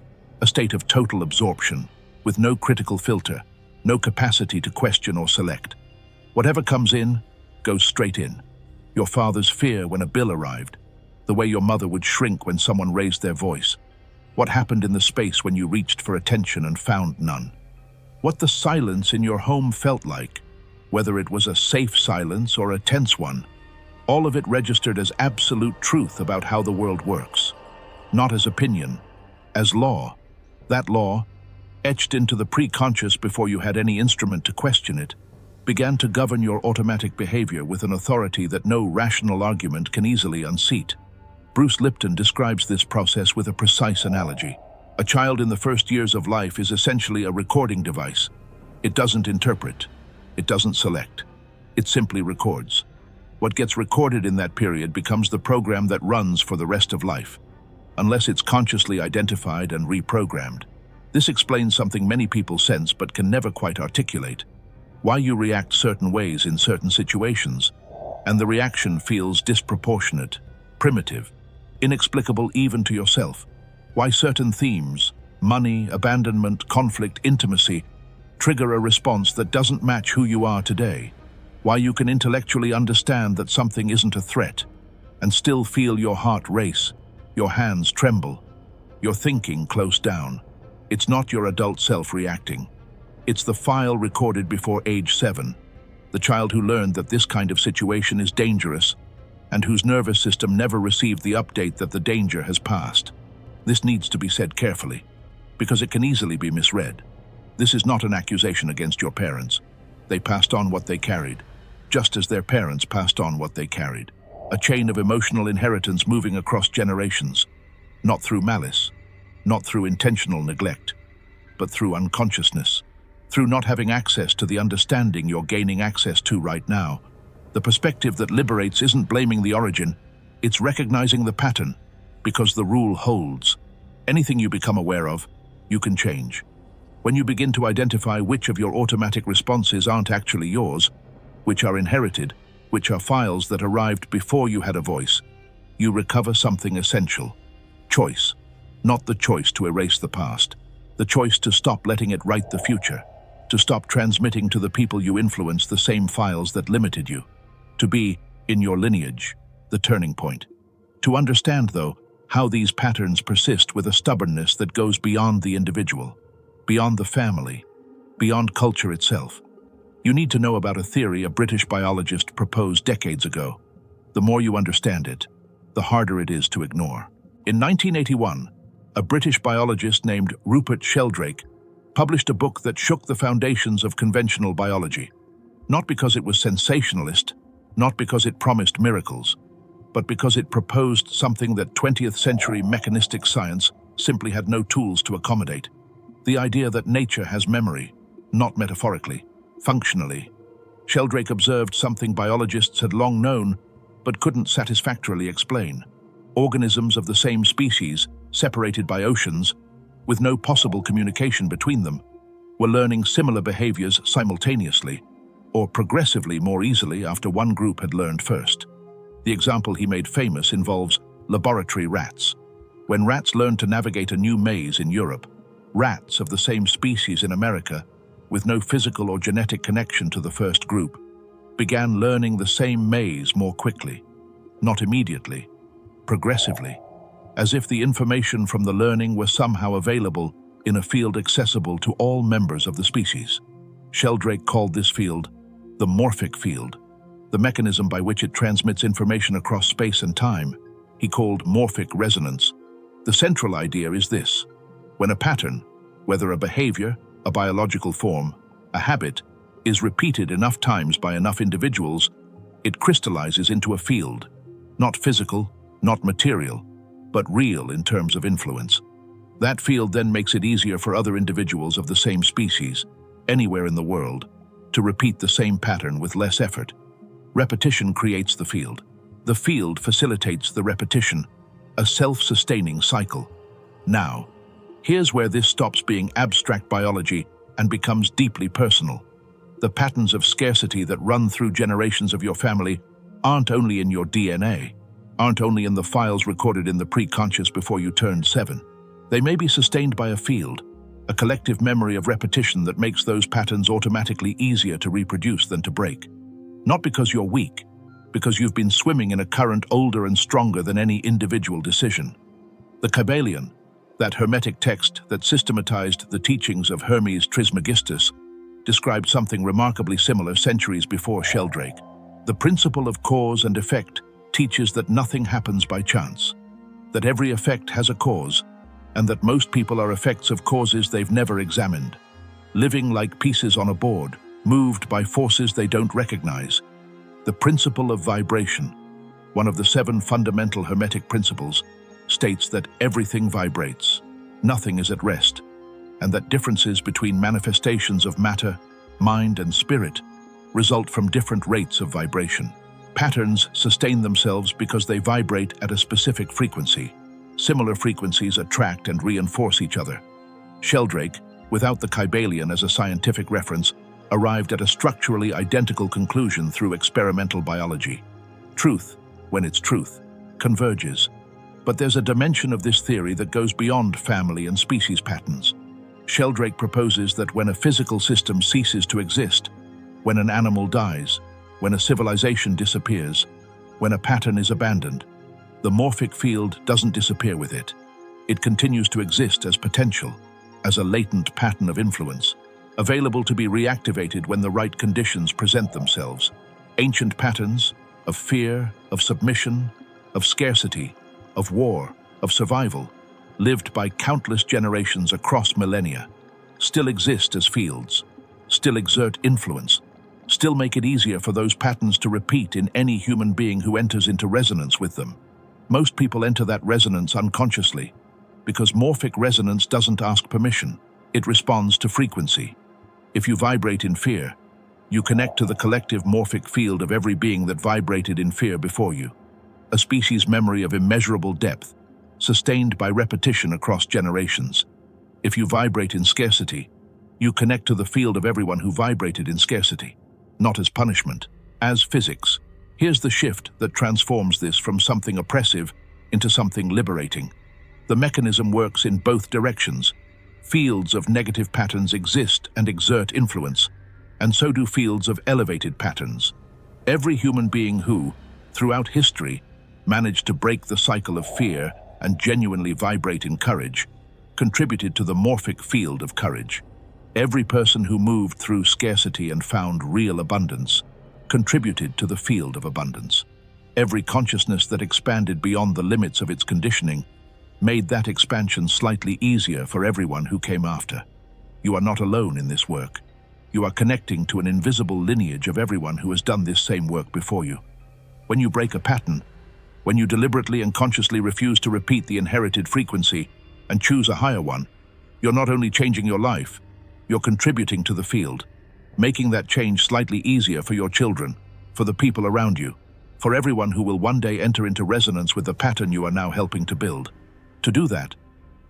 a state of total absorption, with no critical filter, no capacity to question or select. Whatever comes in, goes straight in. Your father's fear when a bill arrived, the way your mother would shrink when someone raised their voice, what happened in the space when you reached for attention and found none, what the silence in your home felt like, whether it was a safe silence or a tense one, all of it registered as absolute truth about how the world works, not as opinion, as law. That law, etched into the pre-conscious before you had any instrument to question it, began to govern your automatic behavior with an authority that no rational argument can easily unseat. Bruce Lipton describes this process with a precise analogy. A child in the first years of life is essentially a recording device. It doesn't interpret. It doesn't select. It simply records. What gets recorded in that period becomes the program that runs for the rest of life, unless it's consciously identified and reprogrammed. This explains something many people sense but can never quite articulate: why you react certain ways in certain situations, and the reaction feels disproportionate, primitive, inexplicable even to yourself. Why certain themes, money, abandonment, conflict, intimacy, trigger a response that doesn't match who you are today. Why you can intellectually understand that something isn't a threat, and still feel your heart race, your hands tremble, your thinking close down. It's not your adult self reacting. It's the file recorded before age 7, the child who learned that this kind of situation is dangerous and whose nervous system never received the update that the danger has passed. This needs to be said carefully, because it can easily be misread. This is not an accusation against your parents. They passed on what they carried, just as their parents passed on what they carried. A chain of emotional inheritance moving across generations, not through malice, not through intentional neglect, but through unconsciousness, through not having access to the understanding you're gaining access to right now. The perspective that liberates isn't blaming the origin, it's recognizing the pattern, because the rule holds. Anything you become aware of, you can change. When you begin to identify which of your automatic responses aren't actually yours, which are inherited, which are files that arrived before you had a voice, you recover something essential. Choice. Not the choice to erase the past, the choice to stop letting it write the future, to stop transmitting to the people you influence the same files that limited you, to be, in your lineage, the turning point. To understand, though, how these patterns persist with a stubbornness that goes beyond the individual, beyond the family, beyond culture itself, you need to know about a theory a British biologist proposed decades ago. The more you understand it, the harder it is to ignore. In 1981, a British biologist named Rupert Sheldrake published a book that shook the foundations of conventional biology, not because it was sensationalist, not because it promised miracles, but because it proposed something that 20th century mechanistic science simply had no tools to accommodate. The idea that nature has memory, not metaphorically, functionally. Sheldrake observed something biologists had long known, but couldn't satisfactorily explain. Organisms of the same species, separated by oceans, with no possible communication between them, were learning similar behaviors simultaneously, or progressively more easily after one group had learned first. The example he made famous involves laboratory rats. When rats learned to navigate a new maze in Europe, rats of the same species in America, with no physical or genetic connection to the first group, began learning the same maze more quickly, not immediately, progressively, as if the information from the learning were somehow available in a field accessible to all members of the species. Sheldrake called this field the morphic field, the mechanism by which it transmits information across space and time, he called morphic resonance. The central idea is this: when a pattern, whether a behavior, a biological form, a habit, is repeated enough times by enough individuals, it crystallizes into a field, not physical, not material, but real in terms of influence. That field then makes it easier for other individuals of the same species, anywhere in the world, to repeat the same pattern with less effort. Repetition creates the field. The field facilitates the repetition, a self-sustaining cycle. Now, here's where this stops being abstract biology and becomes deeply personal. The patterns of scarcity that run through generations of your family aren't only in your DNA, aren't only in the files recorded in the pre-conscious before you turned 7. They may be sustained by a field, a collective memory of repetition that makes those patterns automatically easier to reproduce than to break. Not because you're weak, because you've been swimming in a current older and stronger than any individual decision. The Kybalion, that Hermetic text that systematized the teachings of Hermes Trismegistus, described something remarkably similar centuries before Sheldrake. The principle of cause and effect teaches that nothing happens by chance, that every effect has a cause, and that most people are effects of causes they've never examined, living like pieces on a board, moved by forces they don't recognize. The principle of vibration, one of the 7 fundamental Hermetic principles, states that everything vibrates, nothing is at rest, and that differences between manifestations of matter, mind, and spirit result from different rates of vibration. Patterns sustain themselves because they vibrate at a specific frequency. Similar frequencies attract and reinforce each other. Sheldrake, without the Kybalion as a scientific reference, arrived at a structurally identical conclusion through experimental biology. Truth, when it's truth, converges. But there's a dimension of this theory that goes beyond family and species patterns. Sheldrake proposes that when a physical system ceases to exist, when an animal dies, when a civilization disappears, when a pattern is abandoned, the morphic field doesn't disappear with it. It continues to exist as potential, as a latent pattern of influence, available to be reactivated when the right conditions present themselves. Ancient patterns of fear, of submission, of scarcity, of war, of survival, lived by countless generations across millennia, still exist as fields, still exert influence, still make it easier for those patterns to repeat in any human being who enters into resonance with them. Most people enter that resonance unconsciously, because morphic resonance doesn't ask permission, it responds to frequency. If you vibrate in fear, you connect to the collective morphic field of every being that vibrated in fear before you, a species memory of immeasurable depth, sustained by repetition across generations. If you vibrate in scarcity, you connect to the field of everyone who vibrated in scarcity, not as punishment, as physics. Here's the shift that transforms this from something oppressive into something liberating. The mechanism works in both directions. Fields of negative patterns exist and exert influence, and so do fields of elevated patterns. Every human being who, throughout history, managed to break the cycle of fear and genuinely vibrate in courage, contributed to the morphic field of courage. Every person who moved through scarcity and found real abundance contributed to the field of abundance. Every consciousness that expanded beyond the limits of its conditioning made that expansion slightly easier for everyone who came after. You are not alone in this work. You are connecting to an invisible lineage of everyone who has done this same work before you. When you break a pattern, when you deliberately and consciously refuse to repeat the inherited frequency and choose a higher one, you're not only changing your life, you're contributing to the field, making that change slightly easier for your children, for the people around you, for everyone who will one day enter into resonance with the pattern you are now helping to build. To do that,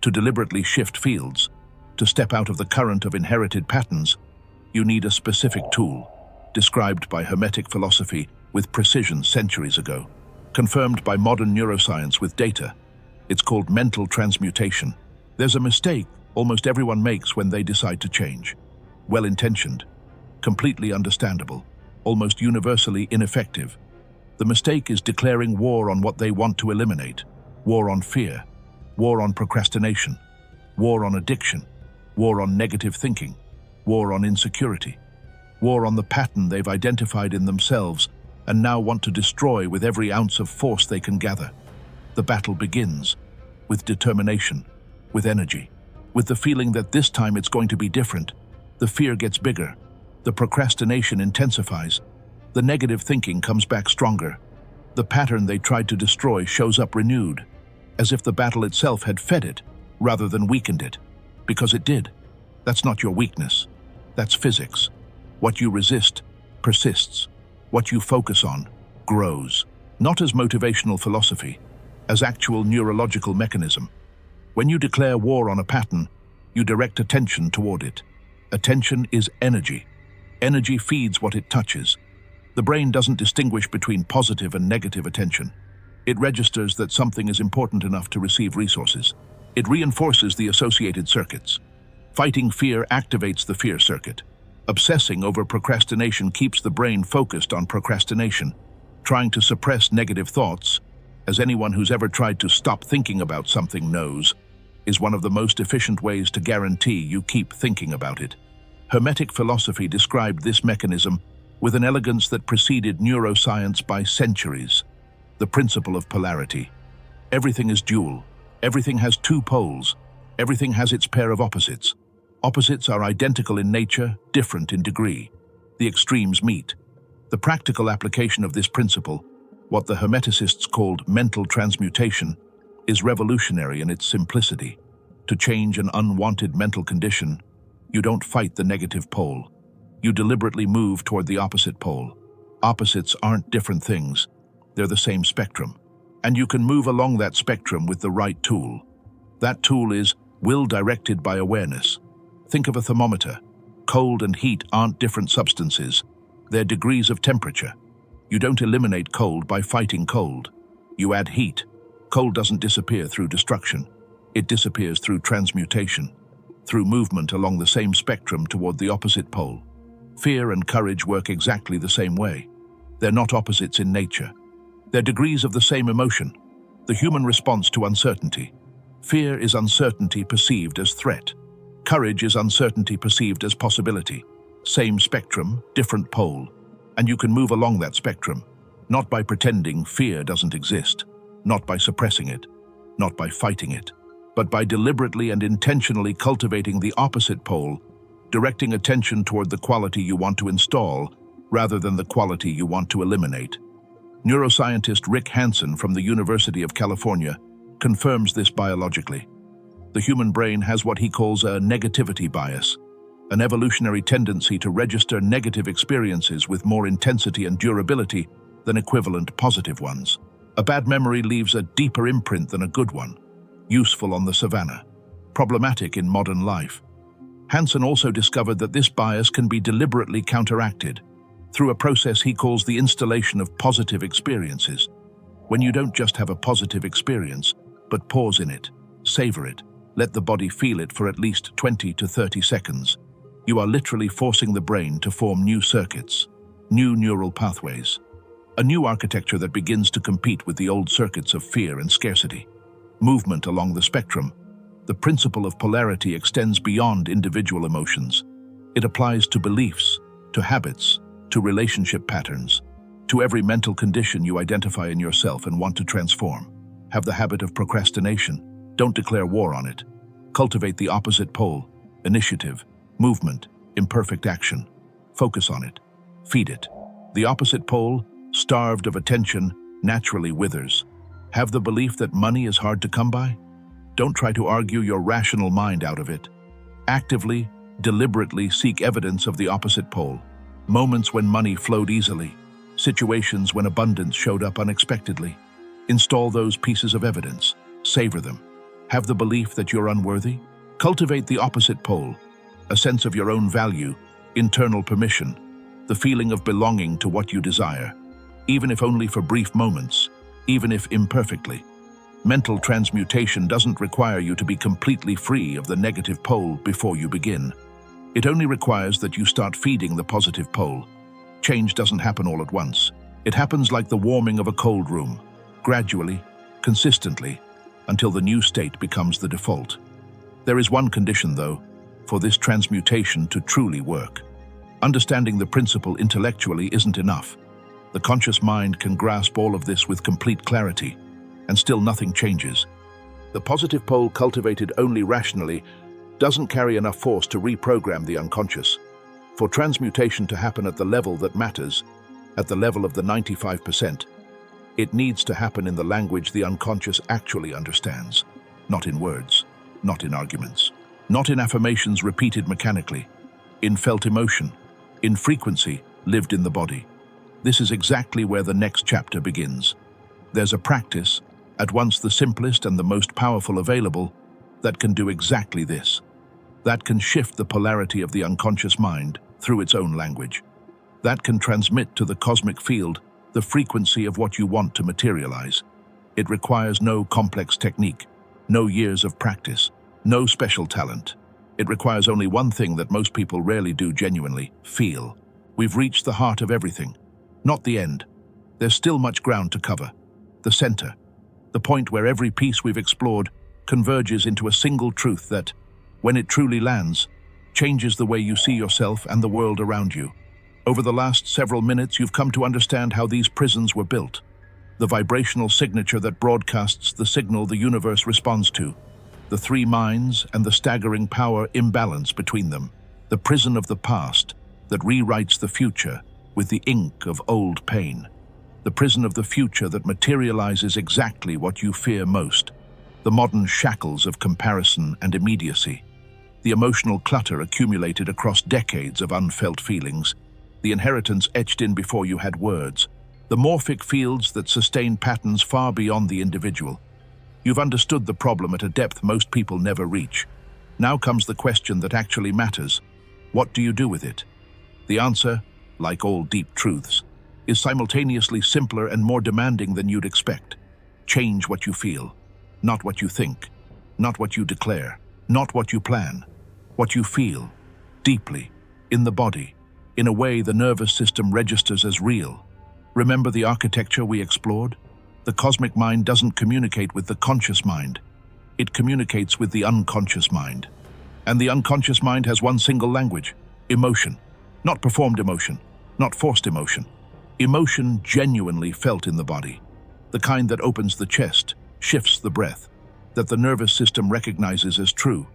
to deliberately shift fields, to step out of the current of inherited patterns, you need a specific tool, described by Hermetic philosophy with precision centuries ago, confirmed by modern neuroscience with data. It's called mental transmutation. There's a mistake almost everyone makes when they decide to change. Well-intentioned, completely understandable, almost universally ineffective. The mistake is declaring war on what they want to eliminate. War on fear, war on procrastination, war on addiction, war on negative thinking, war on insecurity, war on the pattern they've identified in themselves and now want to destroy with every ounce of force they can gather. The battle begins with determination, with energy, with the feeling that this time it's going to be different. The fear gets bigger, the procrastination intensifies, the negative thinking comes back stronger. The pattern they tried to destroy shows up renewed, as if the battle itself had fed it rather than weakened it, because it did. That's not your weakness. That's physics. What you resist persists. What you focus on grows. Not as motivational philosophy, as actual neurological mechanism. When you declare war on a pattern, you direct attention toward it. Attention is energy. Energy feeds what it touches. The brain doesn't distinguish between positive and negative attention. It registers that something is important enough to receive resources. It reinforces the associated circuits. Fighting fear activates the fear circuit. Obsessing over procrastination keeps the brain focused on procrastination. Trying to suppress negative thoughts, as anyone who's ever tried to stop thinking about something knows, is one of the most efficient ways to guarantee you keep thinking about it. Hermetic philosophy described this mechanism with an elegance that preceded neuroscience by centuries. The principle of polarity. Everything is dual. Everything has two poles. Everything has its pair of opposites. Opposites are identical in nature, different in degree. The extremes meet. The practical application of this principle, what the Hermeticists called mental transmutation, is revolutionary in its simplicity. To change an unwanted mental condition, you don't fight the negative pole. You deliberately move toward the opposite pole. Opposites aren't different things. They're the same spectrum. And you can move along that spectrum with the right tool. That tool is will directed by awareness. Think of a thermometer. Cold and heat aren't different substances. They're degrees of temperature. You don't eliminate cold by fighting cold. You add heat. Cold doesn't disappear through destruction. It disappears through transmutation, through movement along the same spectrum toward the opposite pole. Fear and courage work exactly the same way. They're not opposites in nature. They're degrees of the same emotion, the human response to uncertainty. Fear is uncertainty perceived as threat. Courage is uncertainty perceived as possibility. Same spectrum, different pole. And you can move along that spectrum, not by pretending fear doesn't exist, not by suppressing it, not by fighting it, but by deliberately and intentionally cultivating the opposite pole, directing attention toward the quality you want to install rather than the quality you want to eliminate. Neuroscientist Rick Hansen from the University of California confirms this biologically. The human brain has what he calls a negativity bias, an evolutionary tendency to register negative experiences with more intensity and durability than equivalent positive ones. A bad memory leaves a deeper imprint than a good one, useful on the savannah, problematic in modern life. Hansen also discovered that this bias can be deliberately counteracted through a process he calls the installation of positive experiences. When you don't just have a positive experience, but pause in it, savor it, let the body feel it for at least 20 to 30 seconds, you are literally forcing the brain to form new circuits, new neural pathways, a new architecture that begins to compete with the old circuits of fear and scarcity. Movement along the spectrum. The principle of polarity extends beyond individual emotions. It applies to beliefs, to habits, to relationship patterns, to every mental condition you identify in yourself and want to transform. Have the habit of procrastination. Don't declare war on it. Cultivate the opposite pole, initiative, movement, imperfect action. Focus on it. Feed it. The opposite pole, starved of attention, naturally withers. Have the belief that money is hard to come by? Don't try to argue your rational mind out of it. Actively, deliberately seek evidence of the opposite pole. Moments when money flowed easily. Situations when abundance showed up unexpectedly. Install those pieces of evidence. Savor them. Have the belief that you're unworthy? Cultivate the opposite pole, a sense of your own value, internal permission, the feeling of belonging to what you desire, even if only for brief moments, even if imperfectly. Mental transmutation doesn't require you to be completely free of the negative pole before you begin. It only requires that you start feeding the positive pole. Change doesn't happen all at once. It happens like the warming of a cold room, gradually, consistently, until the new state becomes the default. There is one condition, though, for this transmutation to truly work. Understanding the principle intellectually isn't enough. The conscious mind can grasp all of this with complete clarity, and still nothing changes. The positive pole cultivated only rationally doesn't carry enough force to reprogram the unconscious. For transmutation to happen at the level that matters, at the level of the 95%, it needs to happen in the language the unconscious actually understands, not in words, not in arguments, not in affirmations repeated mechanically, in felt emotion, in frequency lived in the body. This is exactly where the next chapter begins. There's a practice, at once the simplest and the most powerful available, that can do exactly this. That can shift the polarity of the unconscious mind through its own language. That can transmit to the cosmic field the frequency of what you want to materialize. It requires no complex technique, no years of practice, no special talent. It requires only one thing that most people rarely do genuinely: feel. We've reached the heart of everything, not the end. There's still much ground to cover. The center, the point where every piece we've explored converges into a single truth that, when it truly lands, changes the way you see yourself and the world around you. Over the last several minutes, you've come to understand how these prisons were built, the vibrational signature that broadcasts the signal the universe responds to, the three minds and the staggering power imbalance between them, the prison of the past that rewrites the future with the ink of old pain, the prison of the future that materializes exactly what you fear most, the modern shackles of comparison and immediacy, the emotional clutter accumulated across decades of unfelt feelings, the inheritance etched in before you had words, the morphic fields that sustain patterns far beyond the individual. You've understood the problem at a depth most people never reach. Now comes the question that actually matters. What do you do with it? The answer, like all deep truths, is simultaneously simpler and more demanding than you'd expect. Change what you feel, not what you think, not what you declare, not what you plan, what you feel, deeply, in the body, in a way the nervous system registers as real. Remember the architecture we explored? The cosmic mind doesn't communicate with the conscious mind. It communicates with the unconscious mind. And the unconscious mind has one single language: emotion. Not performed emotion, not forced emotion. Emotion genuinely felt in the body. The kind that opens the chest, shifts the breath, that the nervous system recognizes as true.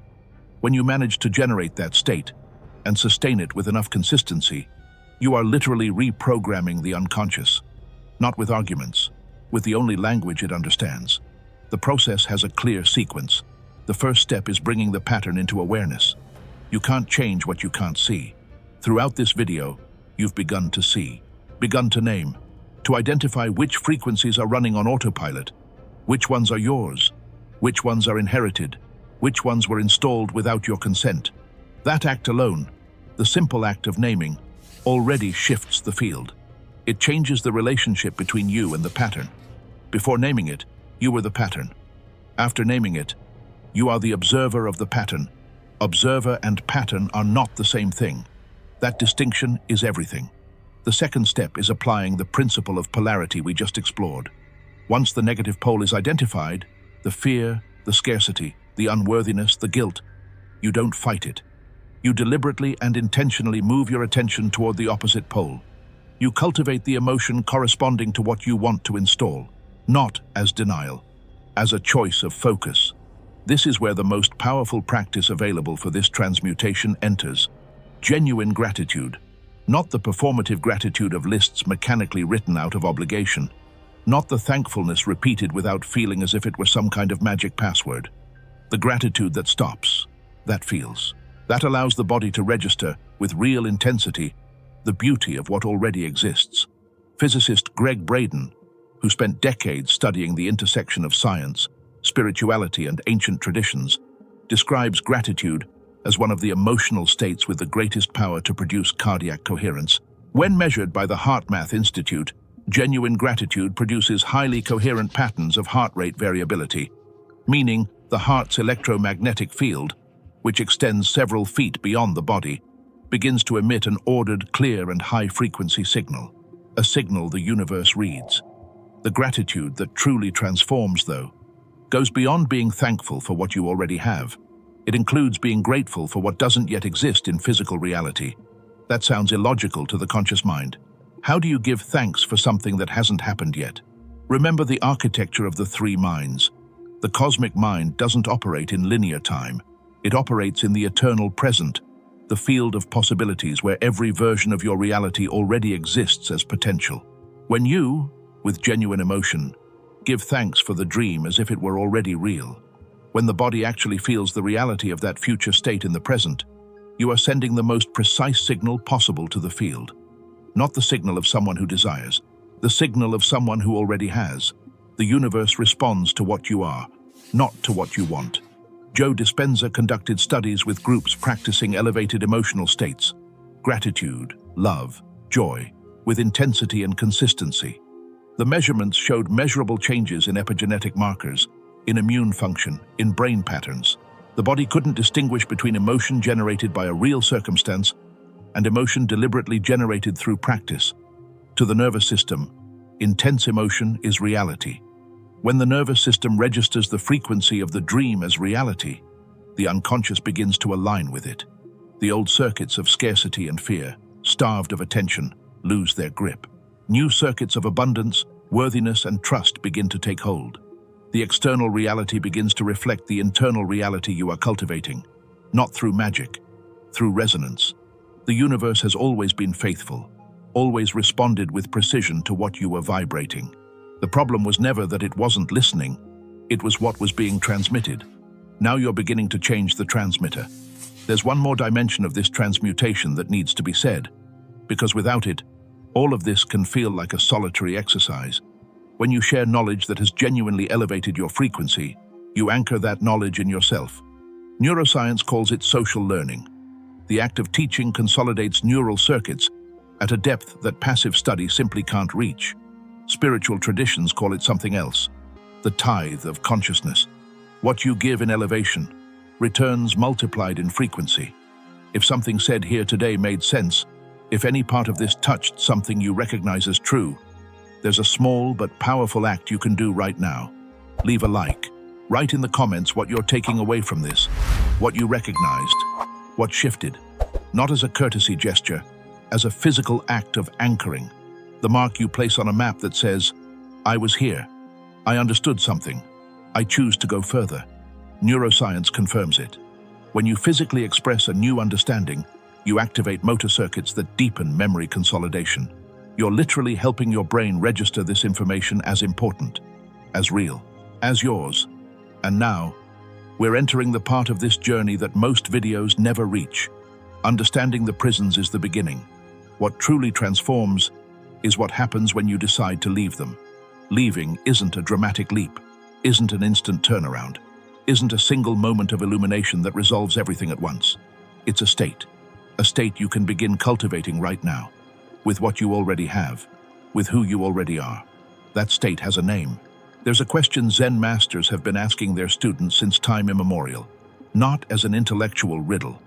When you manage to generate that state and sustain it with enough consistency, you are literally reprogramming the unconscious. Not with arguments, with the only language it understands. The process has a clear sequence. The first step is bringing the pattern into awareness. You can't change what you can't see. Throughout this video, you've begun to see, begun to name, to identify which frequencies are running on autopilot, which ones are yours, which ones are inherited, which ones were installed without your consent. That act alone, the simple act of naming, already shifts the field. It changes the relationship between you and the pattern. Before naming it, you were the pattern. After naming it, you are the observer of the pattern. Observer and pattern are not the same thing. That distinction is everything. The second step is applying the principle of polarity we just explored. Once the negative pole is identified, the fear, the scarcity, the unworthiness, the guilt, you don't fight it. You deliberately and intentionally move your attention toward the opposite pole. You cultivate the emotion corresponding to what you want to install, not as denial, as a choice of focus. This is where the most powerful practice available for this transmutation enters. Genuine gratitude, not the performative gratitude of lists mechanically written out of obligation, not the thankfulness repeated without feeling as if it were some kind of magic password. The gratitude that stops, that feels, that allows the body to register with real intensity the beauty of what already exists. Physicist Greg Braden, who spent decades studying the intersection of science, spirituality, and ancient traditions, describes gratitude as one of the emotional states with the greatest power to produce cardiac coherence. When measured by the HeartMath Institute, genuine gratitude produces highly coherent patterns of heart rate variability, meaning the heart's electromagnetic field, which extends several feet beyond the body, begins to emit an ordered, clear, and high-frequency signal, a signal the universe reads. The gratitude that truly transforms, though, goes beyond being thankful for what you already have. It includes being grateful for what doesn't yet exist in physical reality. That sounds illogical to the conscious mind. How do you give thanks for something that hasn't happened yet? Remember the architecture of the three minds. The cosmic mind doesn't operate in linear time. It operates in the eternal present, the field of possibilities where every version of your reality already exists as potential. When you, with genuine emotion, give thanks for the dream as if it were already real, when the body actually feels the reality of that future state in the present, you are sending the most precise signal possible to the field. Not the signal of someone who desires, the signal of someone who already has. The universe responds to what you are, not to what you want. Joe Dispenza conducted studies with groups practicing elevated emotional states, gratitude, love, joy, with intensity and consistency. The measurements showed measurable changes in epigenetic markers, in immune function, in brain patterns. The body couldn't distinguish between emotion generated by a real circumstance and emotion deliberately generated through practice. To the nervous system, intense emotion is reality. When the nervous system registers the frequency of the dream as reality, the unconscious begins to align with it. The old circuits of scarcity and fear, starved of attention, lose their grip. New circuits of abundance, worthiness, and trust begin to take hold. The external reality begins to reflect the internal reality you are cultivating, not through magic, through resonance. The universe has always been faithful, always responded with precision to what you were vibrating. The problem was never that it wasn't listening, it was what was being transmitted. Now you're beginning to change the transmitter. There's one more dimension of this transmutation that needs to be said, because without it, all of this can feel like a solitary exercise. When you share knowledge that has genuinely elevated your frequency, you anchor that knowledge in yourself. Neuroscience calls it social learning. The act of teaching consolidates neural circuits at a depth that passive study simply can't reach. Spiritual traditions call it something else, the tithe of consciousness. What you give in elevation returns multiplied in frequency. If something said here today made sense, if any part of this touched something you recognize as true, there's a small but powerful act you can do right now. Leave a like. Write in the comments what you're taking away from this. what you recognized, what shifted, not as a courtesy gesture, as a physical act of anchoring, the mark you place on a map that says, I was here, I understood something, I choose to go further. Neuroscience confirms it. When you physically express a new understanding, you activate motor circuits that deepen memory consolidation. You're literally helping your brain register this information as important, as real, as yours. And now, we're entering the part of this journey that most videos never reach. Understanding the prisons is the beginning. What truly transforms is what happens when you decide to leave them. Leaving isn't a dramatic leap, isn't an instant turnaround, isn't a single moment of illumination that resolves everything at once. It's a state you can begin cultivating right now, with what you already have, with who you already are. That state has a name. There's a question Zen masters have been asking their students since time immemorial, not as an intellectual riddle,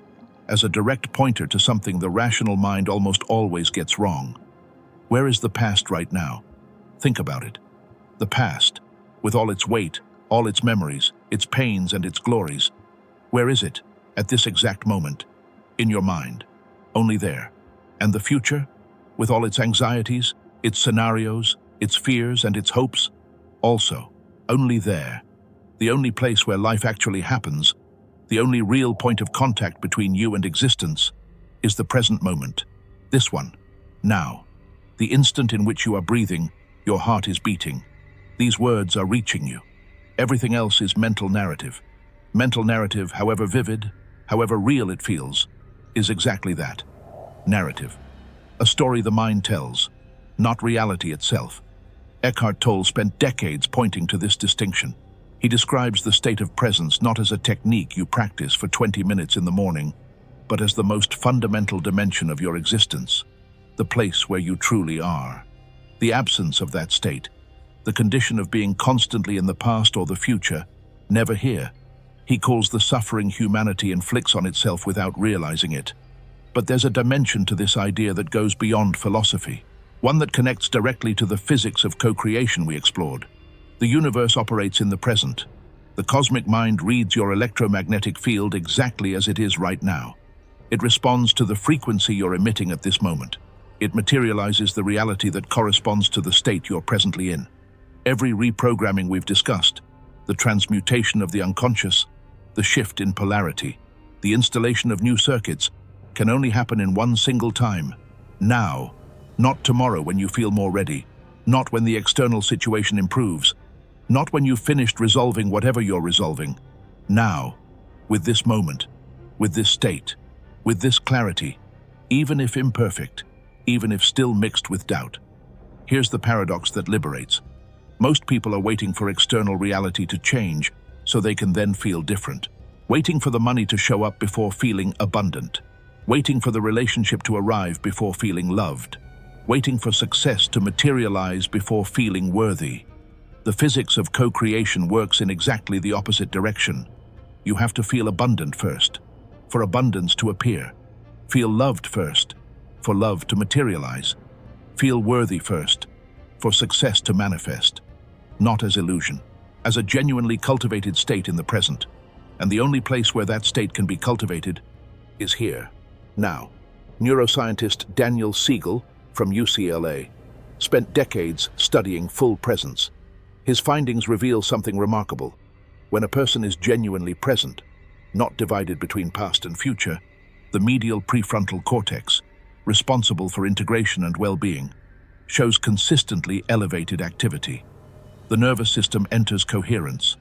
as a direct pointer to something the rational mind almost always gets wrong. Where is the past right now? Think about it. The past, with all its weight, all its memories, its pains and its glories. Where is it, at this exact moment? In your mind. Only there. And the future, with all its anxieties, its scenarios, its fears and its hopes? Also, only there. The only place where life actually happens, the only real point of contact between you and existence, is the present moment. This one. Now. The instant in which you are breathing, your heart is beating. These words are reaching you. Everything else is mental narrative. Mental narrative, however vivid, however real it feels, is exactly that. Narrative. A story the mind tells, not reality itself. Eckhart Tolle spent decades pointing to this distinction. He describes the state of presence not as a technique you practice for 20 minutes in the morning, but as the most fundamental dimension of your existence, the place where you truly are. The absence of that state, the condition of being constantly in the past or the future, never here. He calls the suffering humanity inflicts on itself without realizing it. But there's a dimension to this idea that goes beyond philosophy, one that connects directly to the physics of co-creation we explored. The universe operates in the present. The cosmic mind reads your electromagnetic field exactly as it is right now. It responds to the frequency you're emitting at this moment. It materializes the reality that corresponds to the state you're presently in. Every reprogramming we've discussed, the transmutation of the unconscious, the shift in polarity, the installation of new circuits, can only happen in one single time. Now. Not tomorrow when you feel more ready, not when the external situation improves, not when you've finished resolving whatever you're resolving. Now. With this moment, with this state, with this clarity, even if imperfect, even if still mixed with doubt. Here's the paradox that liberates. Most people are waiting for external reality to change so they can then feel different. Waiting for the money to show up before feeling abundant. Waiting for the relationship to arrive before feeling loved. Waiting for success to materialize before feeling worthy. The physics of co-creation works in exactly the opposite direction. You have to feel abundant first, for abundance to appear. Feel loved first, for love to materialize. Feel worthy first, for success to manifest. Not as illusion, as a genuinely cultivated state in the present. And the only place where that state can be cultivated is here, now. Neuroscientist Daniel Siegel from UCLA spent decades studying full presence. His findings reveal something remarkable. When a person is genuinely present, not divided between past and future, the medial prefrontal cortex, responsible for integration and well-being, shows consistently elevated activity. The nervous system enters coherence.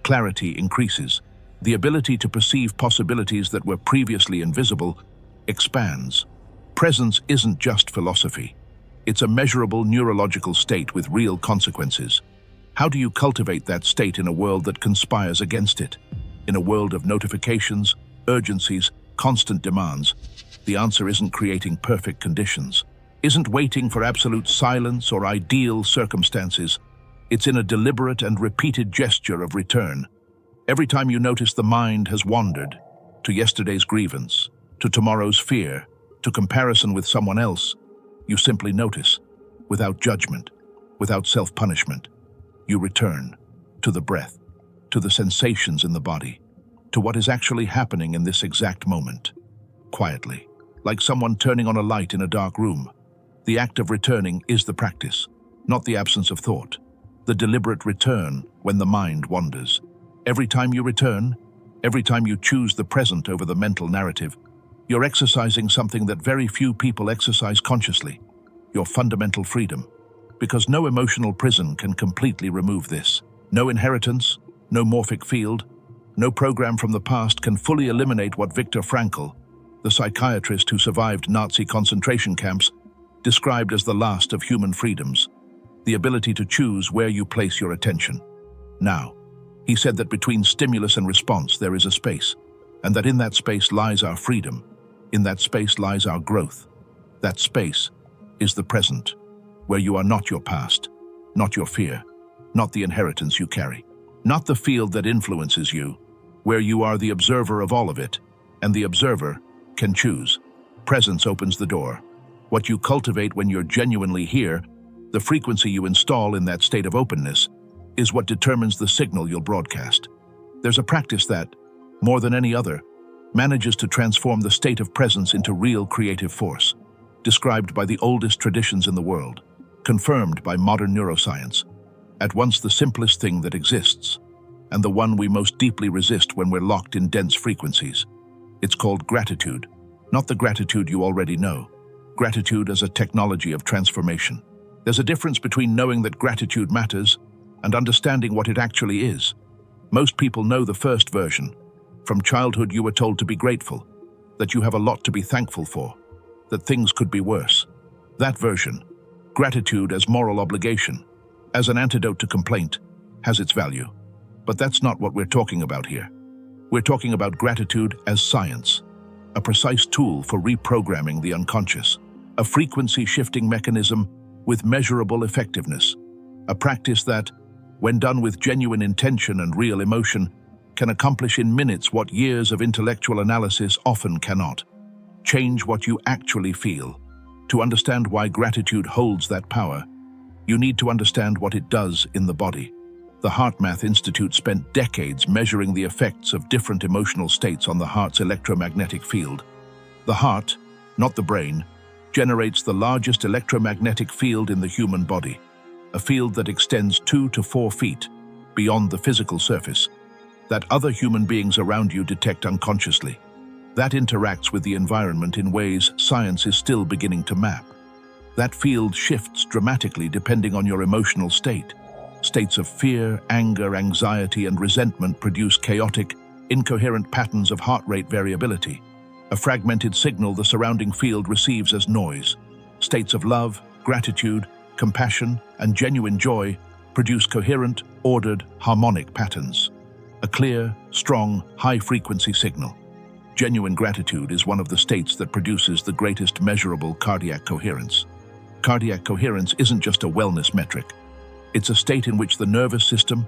Clarity increases. The ability to perceive possibilities that were previously invisible expands. Presence isn't just philosophy. It's a measurable neurological state with real consequences. How do you cultivate that state in a world that conspires against it? In a world of notifications, urgencies, constant demands? The answer isn't creating perfect conditions, isn't waiting for absolute silence or ideal circumstances. It's in a deliberate and repeated gesture of return. Every time you notice the mind has wandered to yesterday's grievance, to tomorrow's fear, to comparison with someone else, you simply notice, without judgment, without self-punishment. You return to the breath, to the sensations in the body, to what is actually happening in this exact moment. Quietly, like someone turning on a light in a dark room. The act of returning is the practice, not the absence of thought. The deliberate return when the mind wanders. Every time you return, every time you choose the present over the mental narrative, you're exercising something that very few people exercise consciously, your fundamental freedom. Because no emotional prison can completely remove this. No inheritance, no morphic field, no program from the past can fully eliminate what Viktor Frankl, the psychiatrist who survived Nazi concentration camps, described as the last of human freedoms, the ability to choose where you place your attention. Now, he said that between stimulus and response there is a space, and that in that space lies our freedom, in that space lies our growth. That space is the present, where you are not your past, not your fear, not the inheritance you carry, not the field that influences you, where you are the observer of all of it, and the observer can choose. Presence opens the door. What you cultivate when you're genuinely here, the frequency you install in that state of openness, is what determines the signal you'll broadcast. There's a practice that, more than any other, manages to transform the state of presence into real creative force, described by the oldest traditions in the world, confirmed by modern neuroscience, at once the simplest thing that exists, and the one we most deeply resist when we're locked in dense frequencies. It's called gratitude, not the gratitude you already know. Gratitude as a technology of transformation. There's a difference between knowing that gratitude matters and understanding what it actually is. Most people know the first version. From childhood you were told to be grateful, that you have a lot to be thankful for, that things could be worse. That version, gratitude as moral obligation, as an antidote to complaint, has its value. But that's not what we're talking about here. We're talking about gratitude as science, a precise tool for reprogramming the unconscious, a frequency-shifting mechanism with measurable effectiveness, a practice that, when done with genuine intention and real emotion, can accomplish in minutes what years of intellectual analysis often cannot. Change what you actually feel. To understand why gratitude holds that power, you need to understand what it does in the body. The HeartMath Institute spent decades measuring the effects of different emotional states on the heart's electromagnetic field. The heart, not the brain, generates the largest electromagnetic field in the human body, a field that extends 2 to 4 feet beyond the physical surface, that other human beings around you detect unconsciously. That interacts with the environment in ways science is still beginning to map. That field shifts dramatically depending on your emotional state. States of fear, anger, anxiety, and resentment produce chaotic, incoherent patterns of heart rate variability, a fragmented signal the surrounding field receives as noise. States of love, gratitude, compassion, and genuine joy produce coherent, ordered, harmonic patterns. A clear, strong, high-frequency signal. Genuine gratitude is one of the states that produces the greatest measurable cardiac coherence. Cardiac coherence isn't just a wellness metric. It's a state in which the nervous system,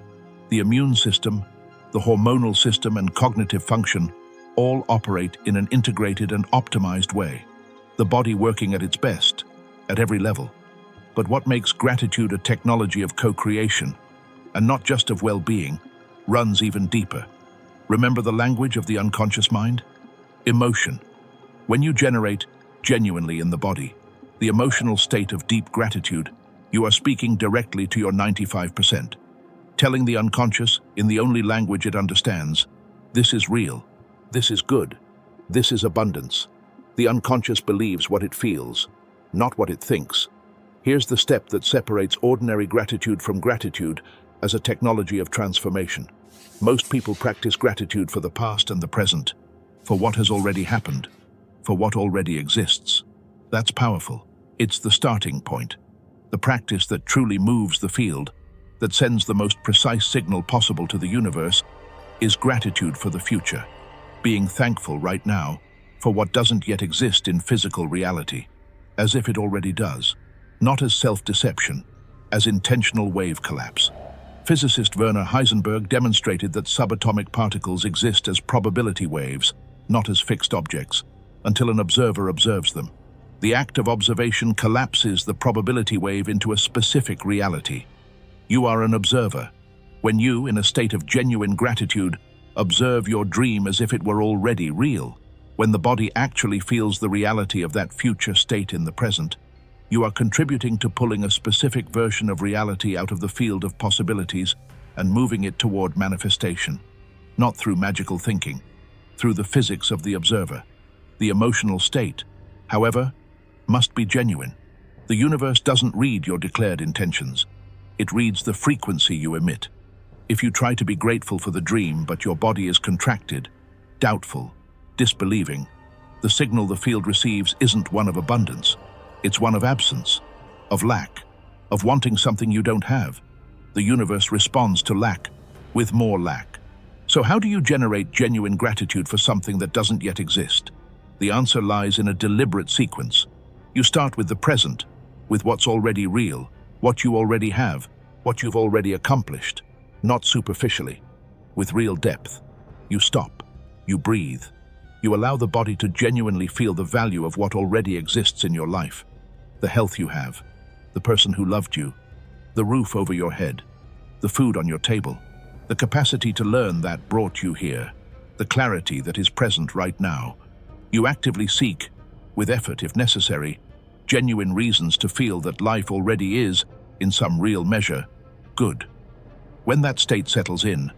the immune system, the hormonal system, and cognitive function all operate in an integrated and optimized way, the body working at its best, at every level. But what makes gratitude a technology of co-creation, and not just of well-being, runs even deeper. Remember the language of the unconscious mind? Emotion. When you generate genuinely in the body the emotional state of deep gratitude, you are speaking directly to your 95%, telling the unconscious, in the only language it understands, this is real, this is good, this is abundance. The unconscious believes what it feels, not what it thinks. Here's the step that separates ordinary gratitude from gratitude as a technology of transformation. Most people practice gratitude for the past and the present, for what has already happened, for what already exists. That's powerful. It's the starting point. The practice that truly moves the field, that sends the most precise signal possible to the universe, is gratitude for the future, being thankful right now for what doesn't yet exist in physical reality, as if it already does, not as self-deception, as intentional wave collapse. Physicist Werner Heisenberg demonstrated that subatomic particles exist as probability waves, not as fixed objects, until an observer observes them. The act of observation collapses the probability wave into a specific reality. You are an observer. When you, in a state of genuine gratitude, Observe your dream as if it were already real. When the body actually feels the reality of that future state in the present, you are contributing to pulling a specific version of reality out of the field of possibilities and moving it toward manifestation, not through magical thinking, through the physics of the observer. The emotional state, however, must be genuine. The universe doesn't read your declared intentions. It reads the frequency you emit. If you try to be grateful for the dream, but your body is contracted, doubtful, disbelieving, the signal the field receives isn't one of abundance. It's one of absence, of lack, of wanting something you don't have. The universe responds to lack with more lack. So how do you generate genuine gratitude for something that doesn't yet exist? The answer lies in a deliberate sequence. You start with the present, with what's already real, what you already have, what you've already accomplished, not superficially, with real depth. You stop, you breathe, you allow the body to genuinely feel the value of what already exists in your life. The health you have, the person who loved you, the roof over your head, the food on your table, the capacity to learn that brought you here, the clarity that is present right now. You actively seek, with effort if necessary, genuine reasons to feel that life already is, in some real measure, good. When that state settles in,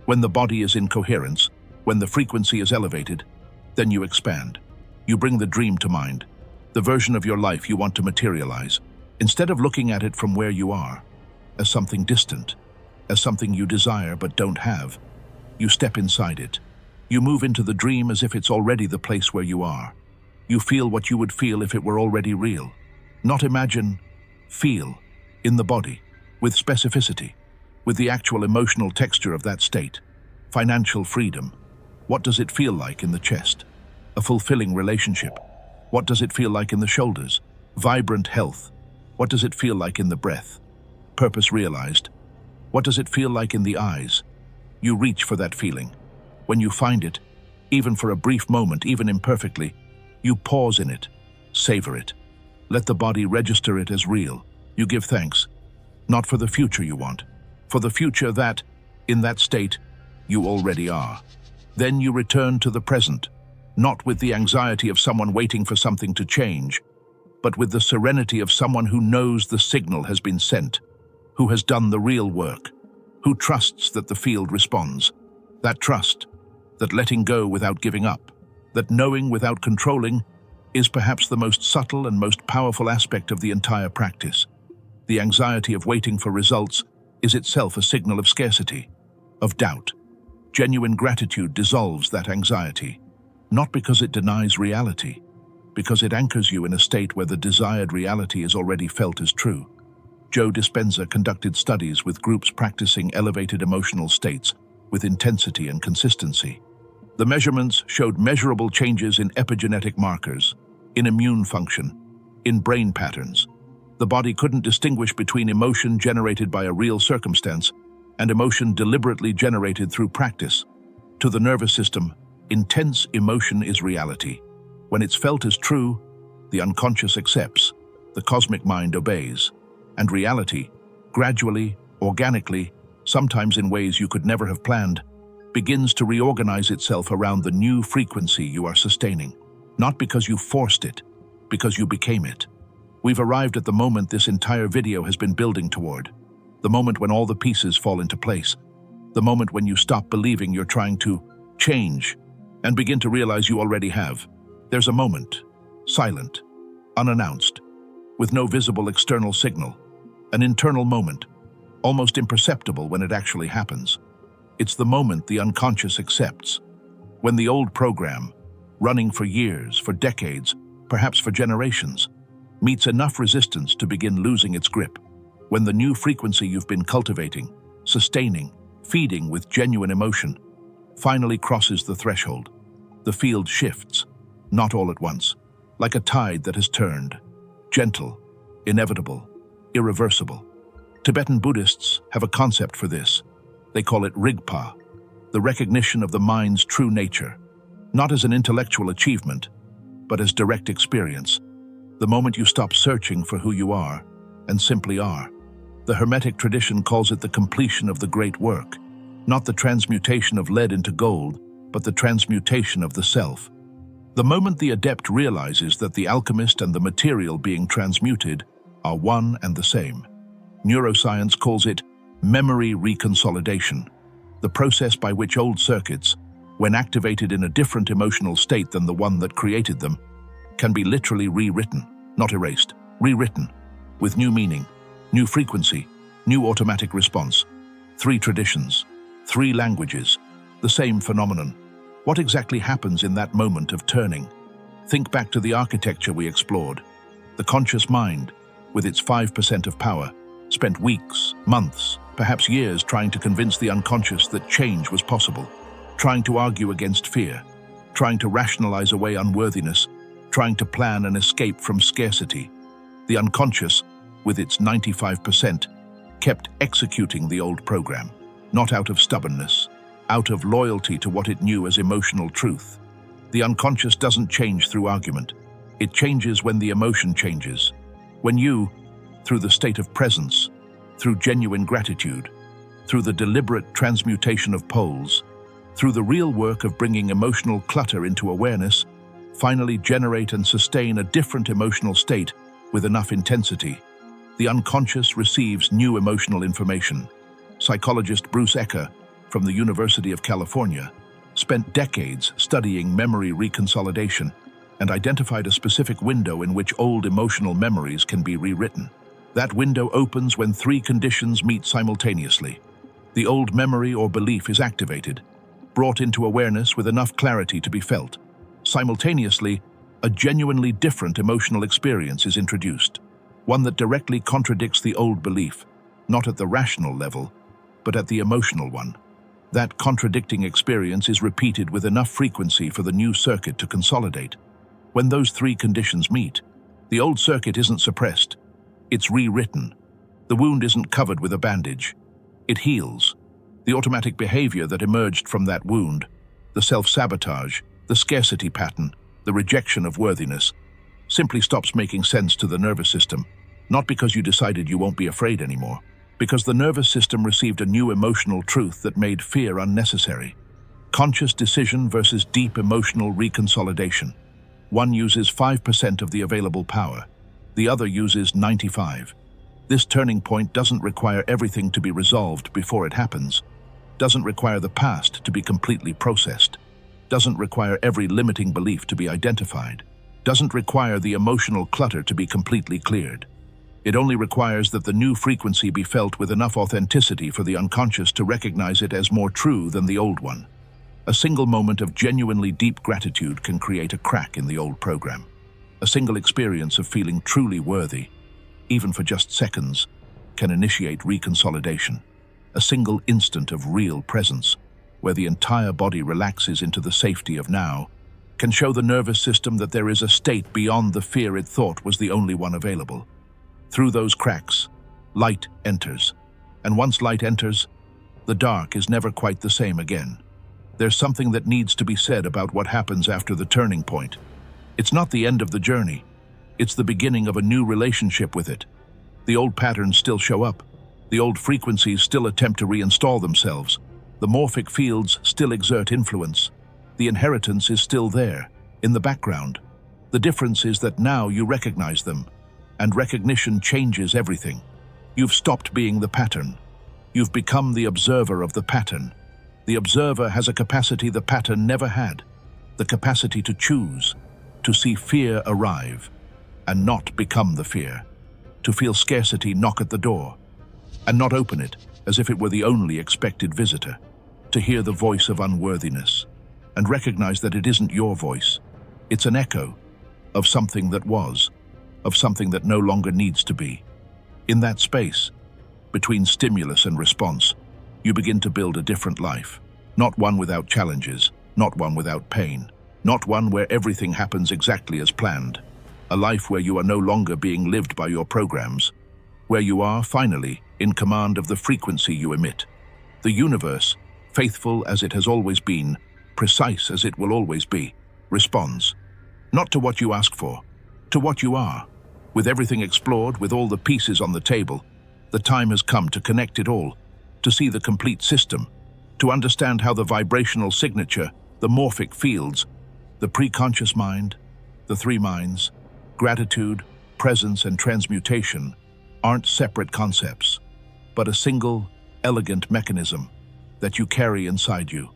when the body is in coherence, when the frequency is elevated, then you expand. You bring the dream to mind, the version of your life you want to materialize, instead of looking at it from where you are, as something distant, as something you desire but don't have. You step inside it. You move into the dream as if it's already the place where you are. You feel what you would feel if it were already real. Not imagine, feel, in the body, with specificity, with the actual emotional texture of that state. Financial freedom. What does it feel like in the chest? A fulfilling relationship. What does it feel like in the shoulders? Vibrant health. What does it feel like in the breath? Purpose realized. What does it feel like in the eyes? You reach for that feeling. When you find it, even for a brief moment, even imperfectly, you pause in it, savor it. Let the body register it as real. You give thanks, not for the future you want, for the future that, in that state, you already are. Then you return to the present, not with the anxiety of someone waiting for something to change, but with the serenity of someone who knows the signal has been sent, who has done the real work, who trusts that the field responds. That trust, that letting go without giving up, that knowing without controlling, is perhaps the most subtle and most powerful aspect of the entire practice. The anxiety of waiting for results is itself a signal of scarcity, of doubt. Genuine gratitude dissolves that anxiety, not because it denies reality, because it anchors you in a state where the desired reality is already felt as true. Joe Dispenza conducted studies with groups practicing elevated emotional states with intensity and consistency. The measurements showed measurable changes in epigenetic markers, in immune function, in brain patterns. The body couldn't distinguish between emotion generated by a real circumstance and emotion deliberately generated through practice. To the nervous system, intense emotion is reality. When it's felt as true, the unconscious accepts, the cosmic mind obeys, and reality, gradually, organically, sometimes in ways you could never have planned, begins to reorganize itself around the new frequency you are sustaining. Not because you forced it, because you became it. We've arrived at the moment this entire video has been building toward. The moment when all the pieces fall into place. The moment when you stop believing you're trying to change and begin to realize you already have. There's a moment, silent, unannounced, with no visible external signal. An internal moment, almost imperceptible when it actually happens. It's the moment the unconscious accepts. When the old program, running for years, for decades, perhaps for generations, meets enough resistance to begin losing its grip. When the new frequency you've been cultivating, sustaining, feeding with genuine emotion, finally crosses the threshold. The field shifts, not all at once, like a tide that has turned. Gentle, inevitable, irreversible. Tibetan Buddhists have a concept for this. They call it Rigpa, the recognition of the mind's true nature, not as an intellectual achievement, but as direct experience. The moment you stop searching for who you are and simply are. The Hermetic tradition calls it the completion of the great work. Not the transmutation of lead into gold, but the transmutation of the self. The moment the adept realizes that the alchemist and the material being transmuted are one and the same. Neuroscience calls it memory reconsolidation, the process by which old circuits, when activated in a different emotional state than the one that created them, can be literally rewritten, not erased, rewritten, with new meaning, new frequency, new automatic response. 3 traditions, 3 languages, the same phenomenon. What exactly happens in that moment of turning? Think back to the architecture we explored. The conscious mind, with its 5% of power, spent weeks, months, perhaps years trying to convince the unconscious that change was possible, trying to argue against fear, trying to rationalize away unworthiness, trying to plan an escape from scarcity. The unconscious, with its 95%, kept executing the old program, not out of stubbornness, out of loyalty to what it knew as emotional truth. The unconscious doesn't change through argument. It changes when the emotion changes. When you, through the state of presence, through genuine gratitude, through the deliberate transmutation of poles, through the real work of bringing emotional clutter into awareness, finally generate and sustain a different emotional state with enough intensity, the unconscious receives new emotional information. Psychologist Bruce Ecker, from the University of California, spent decades studying memory reconsolidation and identified a specific window in which old emotional memories can be rewritten. That window opens when 3 conditions meet simultaneously. The old memory or belief is activated, brought into awareness with enough clarity to be felt. Simultaneously, a genuinely different emotional experience is introduced, one that directly contradicts the old belief, not at the rational level, but at the emotional one. That contradicting experience is repeated with enough frequency for the new circuit to consolidate. When those 3 conditions meet, the old circuit isn't suppressed, it's rewritten. The wound isn't covered with a bandage. It heals. The automatic behavior that emerged from that wound, the self-sabotage, the scarcity pattern, the rejection of worthiness, simply stops making sense to the nervous system, not because you decided you won't be afraid anymore, because the nervous system received a new emotional truth that made fear unnecessary. Conscious decision versus deep emotional reconsolidation. One uses 5% of the available power. The other uses 95%. This turning point doesn't require everything to be resolved before it happens, doesn't require the past to be completely processed, doesn't require every limiting belief to be identified, doesn't require the emotional clutter to be completely cleared. It only requires that the new frequency be felt with enough authenticity for the unconscious to recognize it as more true than the old one. A single moment of genuinely deep gratitude can create a crack in the old program. A single experience of feeling truly worthy, even for just seconds, can initiate reconsolidation. A single instant of real presence, where the entire body relaxes into the safety of now, can show the nervous system that there is a state beyond the fear it thought was the only one available. Through those cracks, light enters. And once light enters, the dark is never quite the same again. There's something that needs to be said about what happens after the turning point. It's not the end of the journey. It's the beginning of a new relationship with it. The old patterns still show up. The old frequencies still attempt to reinstall themselves. The morphic fields still exert influence. The inheritance is still there, in the background. The difference is that now you recognize them, and recognition changes everything. You've stopped being the pattern. You've become the observer of the pattern. The observer has a capacity the pattern never had, the capacity to choose, to see fear arrive, and not become the fear, to feel scarcity knock at the door, and not open it as if it were the only expected visitor, to hear the voice of unworthiness, and recognize that it isn't your voice. It's an echo of something that was, of something that no longer needs to be. In that space, between stimulus and response, you begin to build a different life, not one without challenges, not one without pain, not one where everything happens exactly as planned, a life where you are no longer being lived by your programs, where you are, finally, in command of the frequency you emit. The universe, faithful as it has always been, precise as it will always be, responds, not to what you ask for, to what you are. With everything explored, with all the pieces on the table, the time has come to connect it all, to see the complete system, to understand how the vibrational signature, the morphic fields, the preconscious mind, the three minds, gratitude, presence, and transmutation aren't separate concepts, but a single, elegant mechanism that you carry inside you,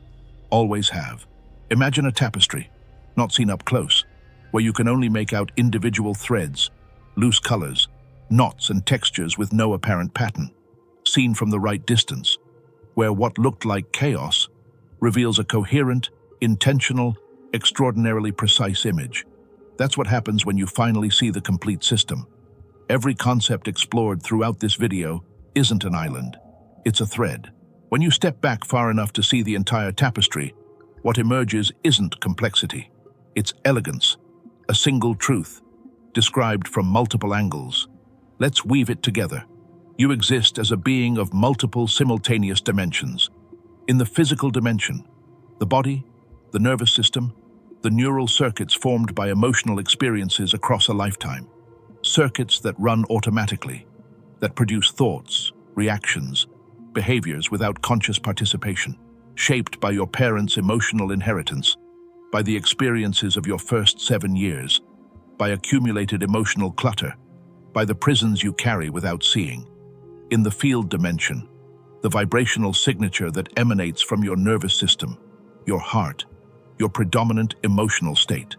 always have. Imagine a tapestry, not seen up close, where you can only make out individual threads, loose colors, knots and textures with no apparent pattern. Seen from the right distance, where what looked like chaos reveals a coherent, intentional, extraordinarily precise image. That's what happens when you finally see the complete system. Every concept explored throughout this video isn't an island, it's a thread. When you step back far enough to see the entire tapestry, what emerges isn't complexity, it's elegance, a single truth, described from multiple angles. Let's weave it together. You exist as a being of multiple simultaneous dimensions. In the physical dimension, the body, the nervous system, the neural circuits formed by emotional experiences across a lifetime. Circuits that run automatically, that produce thoughts, reactions, behaviors without conscious participation, shaped by your parents' emotional inheritance, by the experiences of your first 7 years, by accumulated emotional clutter, by the prisons you carry without seeing. In the field dimension, the vibrational signature that emanates from your nervous system, your heart, your predominant emotional state,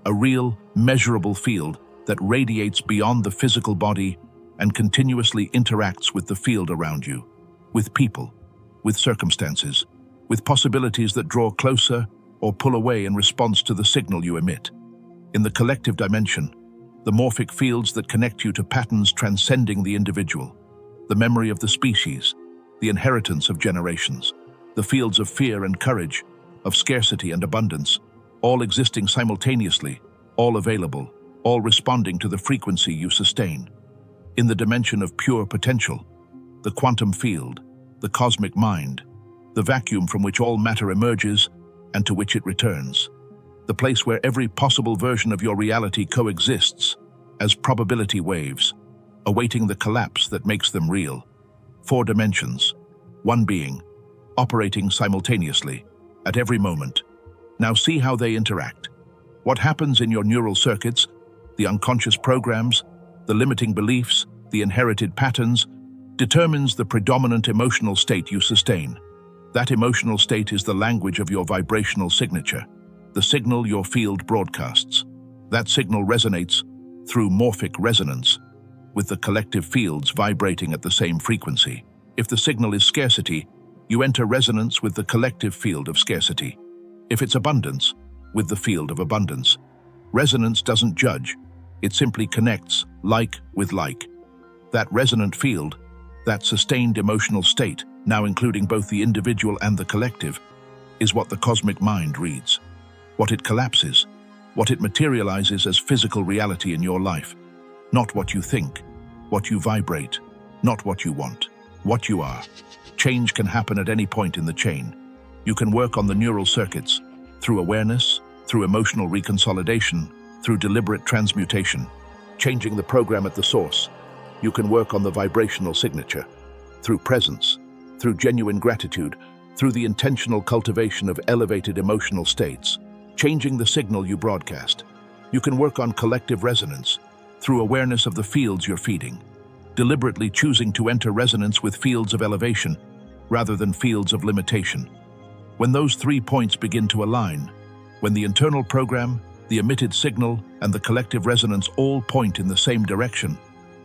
a real, measurable field that radiates beyond the physical body and continuously interacts with the field around you, with people, with circumstances, with possibilities that draw closer or pull away in response to the signal you emit. In the collective dimension, the morphic fields that connect you to patterns transcending the individual, the memory of the species, the inheritance of generations, the fields of fear and courage, of scarcity and abundance, all existing simultaneously, all available, all responding to the frequency you sustain. In the dimension of pure potential, the quantum field, the cosmic mind, the vacuum from which all matter emerges and to which it returns, the place where every possible version of your reality coexists as probability waves, awaiting the collapse that makes them real. 4 dimensions, one being, operating simultaneously, at every moment. Now see how they interact. What happens in your neural circuits, the unconscious programs, the limiting beliefs, the inherited patterns, determines the predominant emotional state you sustain. That emotional state is the language of your vibrational signature, the signal your field broadcasts. That signal resonates through morphic resonance, with the collective fields vibrating at the same frequency. If the signal is scarcity, you enter resonance with the collective field of scarcity. If it's abundance, with the field of abundance. Resonance doesn't judge, it simply connects like with like. That resonant field, that sustained emotional state, now including both the individual and the collective, is what the cosmic mind reads, what it collapses, what it materializes as physical reality in your life. Not what you think, what you vibrate, not what you want, what you are. Change can happen at any point in the chain. You can work on the neural circuits through awareness, through emotional reconsolidation, through deliberate transmutation, changing the program at the source. You can work on the vibrational signature through presence, through genuine gratitude, through the intentional cultivation of elevated emotional states, changing the signal you broadcast. You can work on collective resonance through awareness of the fields you're feeding, deliberately choosing to enter resonance with fields of elevation rather than fields of limitation. When those 3 points begin to align, when the internal program, the emitted signal, and the collective resonance all point in the same direction,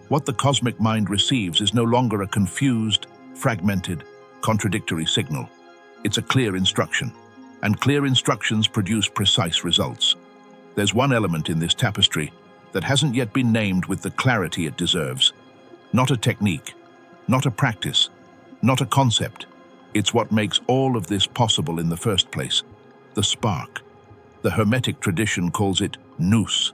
what the cosmic mind receives is no longer a confused, fragmented, contradictory signal. It's a clear instruction, and clear instructions produce precise results. There's one element in this tapestry that hasn't yet been named with the clarity it deserves. Not a technique, not a practice, not a concept. It's what makes all of this possible in the first place, the spark. The Hermetic tradition calls it nous,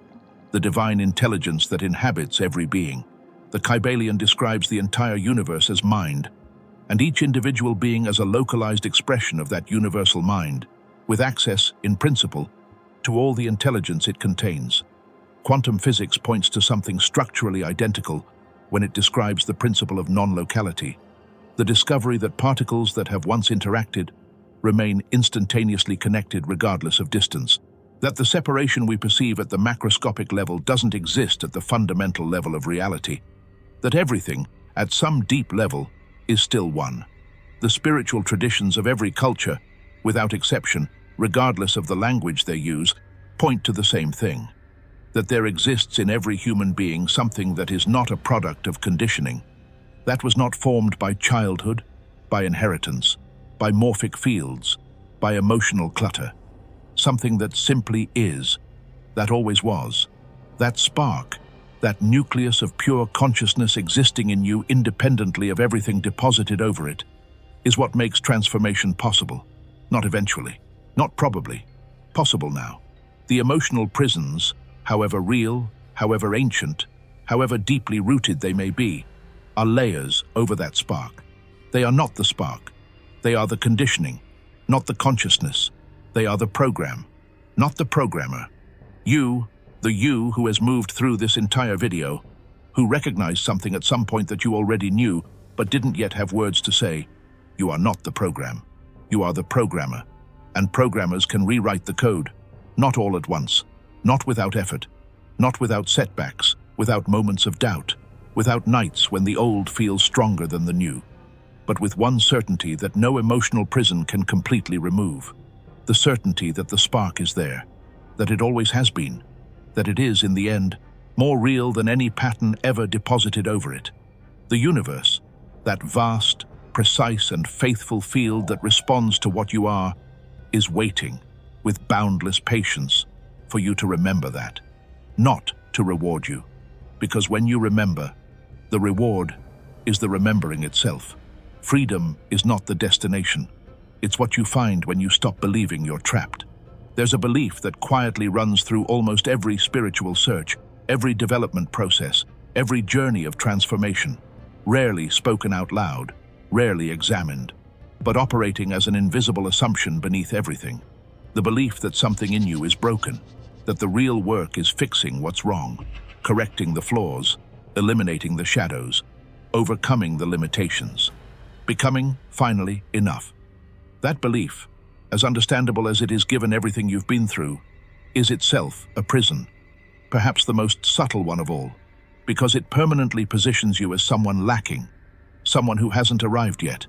the divine intelligence that inhabits every being. The Kybalion describes the entire universe as mind, and each individual being as a localized expression of that universal mind, with access, in principle, to all the intelligence it contains. Quantum physics points to something structurally identical when it describes the principle of non-locality, the discovery that particles that have once interacted remain instantaneously connected regardless of distance, that the separation we perceive at the macroscopic level doesn't exist at the fundamental level of reality, that everything, at some deep level, is still one. The spiritual traditions of every culture, without exception, regardless of the language they use, point to the same thing, that there exists in every human being something that is not a product of conditioning, that was not formed by childhood, by inheritance, by morphic fields, by emotional clutter, something that simply is, that always was, that spark, that nucleus of pure consciousness existing in you independently of everything deposited over it, is what makes transformation possible, not eventually, not probably, possible now. The emotional prisons, however real, however ancient, however deeply rooted they may be, are layers over that spark. They are not the spark. They are the conditioning, not the consciousness. They are the program, not the programmer. You, the you who has moved through this entire video, who recognized something at some point that you already knew but didn't yet have words to say, you are not the program. You are the programmer, and programmers can rewrite the code, not all at once, not without effort, not without setbacks, without moments of doubt, without nights when the old feels stronger than the new, but with one certainty that no emotional prison can completely remove. The certainty that the spark is there, that it always has been, that it is, in the end, more real than any pattern ever deposited over it. The universe, that vast, precise and faithful field that responds to what you are, is waiting, with boundless patience, for you to remember that, not to reward you, because when you remember, the reward is the remembering itself. Freedom is not the destination. It's what you find when you stop believing you're trapped. There's a belief that quietly runs through almost every spiritual search, every development process, every journey of transformation, rarely spoken out loud, rarely examined, but operating as an invisible assumption beneath everything. The belief that something in you is broken, that the real work is fixing what's wrong, correcting the flaws, eliminating the shadows, overcoming the limitations, becoming, finally, enough. That belief, as understandable as it is given everything you've been through, is itself a prison, perhaps the most subtle one of all, because it permanently positions you as someone lacking, someone who hasn't arrived yet,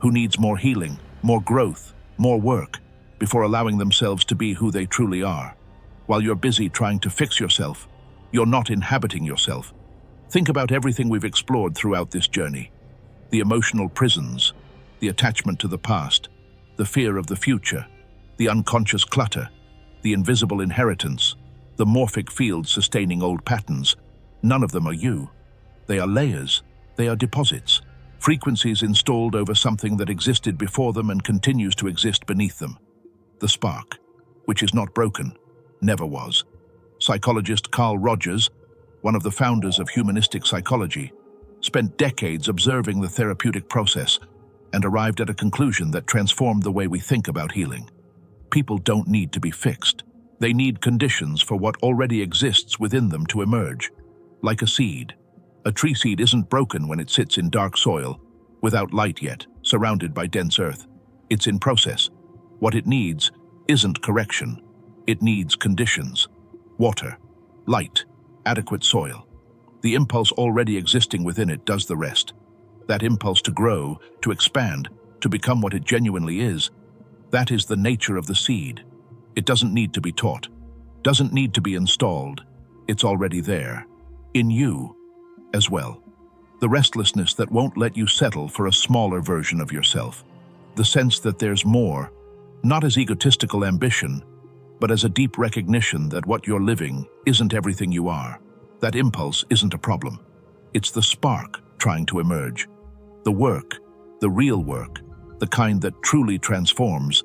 who needs more healing, more growth, more work, before allowing themselves to be who they truly are. While you're busy trying to fix yourself, you're not inhabiting yourself. Think about everything we've explored throughout this journey. The emotional prisons, the attachment to the past, the fear of the future, the unconscious clutter, the invisible inheritance, the morphic fields sustaining old patterns. None of them are you. They are layers. They are deposits. Frequencies installed over something that existed before them and continues to exist beneath them. The spark, which is not broken, never was. Psychologist Carl Rogers, one of the founders of humanistic psychology, spent decades observing the therapeutic process and arrived at a conclusion that transformed the way we think about healing. People don't need to be fixed. They need conditions for what already exists within them to emerge. Like a seed. A tree seed isn't broken when it sits in dark soil, without light yet, surrounded by dense earth. It's in process. What it needs isn't correction. It needs conditions. Water, light, adequate soil. The impulse already existing within it does the rest. That impulse to grow, to expand, to become what it genuinely is, that is the nature of the seed. It doesn't need to be taught, doesn't need to be installed. It's already there, in you as well. The restlessness that won't let you settle for a smaller version of yourself. The sense that there's more, not as egotistical ambition, but as a deep recognition that what you're living isn't everything you are. That impulse isn't a problem. It's the spark trying to emerge. The work, the real work, the kind that truly transforms,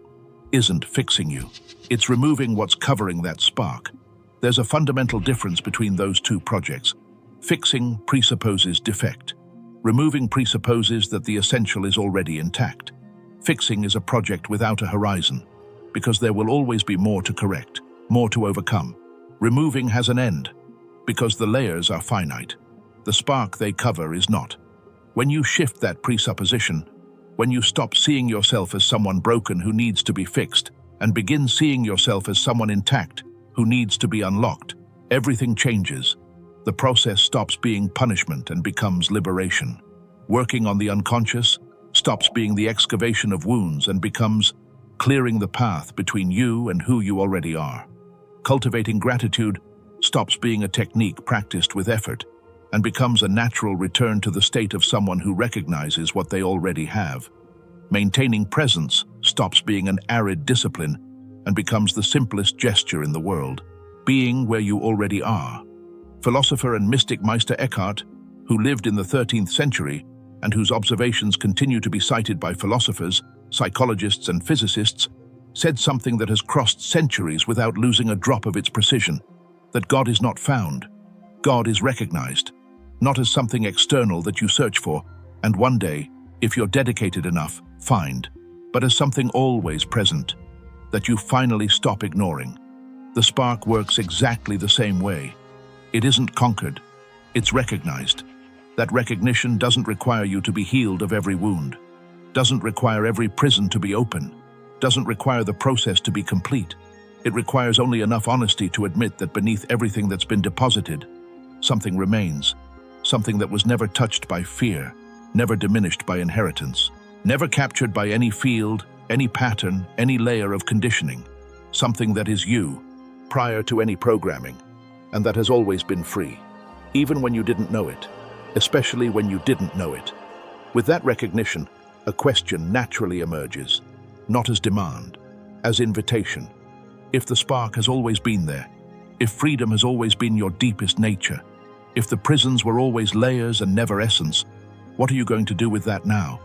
isn't fixing you. It's removing what's covering that spark. There's a fundamental difference between those two projects. Fixing presupposes defect. Removing presupposes that the essential is already intact. Fixing is a project without a horizon, because there will always be more to correct, more to overcome. Removing has an end, because the layers are finite. The spark they cover is not. When you shift that presupposition, When you stop seeing yourself as someone broken who needs to be fixed and begin seeing yourself as someone intact who needs to be unlocked, everything changes. The process stops being punishment and becomes liberation. Working on the unconscious stops being the excavation of wounds and becomes clearing the path between you and who you already are. Cultivating gratitude stops being a technique practiced with effort and becomes a natural return to the state of someone who recognizes what they already have. Maintaining presence stops being an arid discipline and becomes the simplest gesture in the world, being where you already are. Philosopher and mystic Meister Eckhart, who lived in the 13th century and whose observations continue to be cited by philosophers, psychologists, and physicists, said something that has crossed centuries without losing a drop of its precision: that God is not found, God is recognized, not as something external that you search for, and one day, if you're dedicated enough, find, but as something always present, that you finally stop ignoring. The spark works exactly the same way. It isn't conquered, it's recognized. That recognition doesn't require you to be healed of every wound, doesn't require every prison to be open, doesn't require the process to be complete. It requires only enough honesty to admit that beneath everything that's been deposited, something remains, something that was never touched by fear, never diminished by inheritance, never captured by any field, any pattern, any layer of conditioning, something that is you, prior to any programming, and that has always been free, even when you didn't know it, especially when you didn't know it. With that recognition, a question naturally emerges, not as demand, as invitation. If the spark has always been there, if freedom has always been your deepest nature, if the prisons were always layers and never essence, what are you going to do with that now?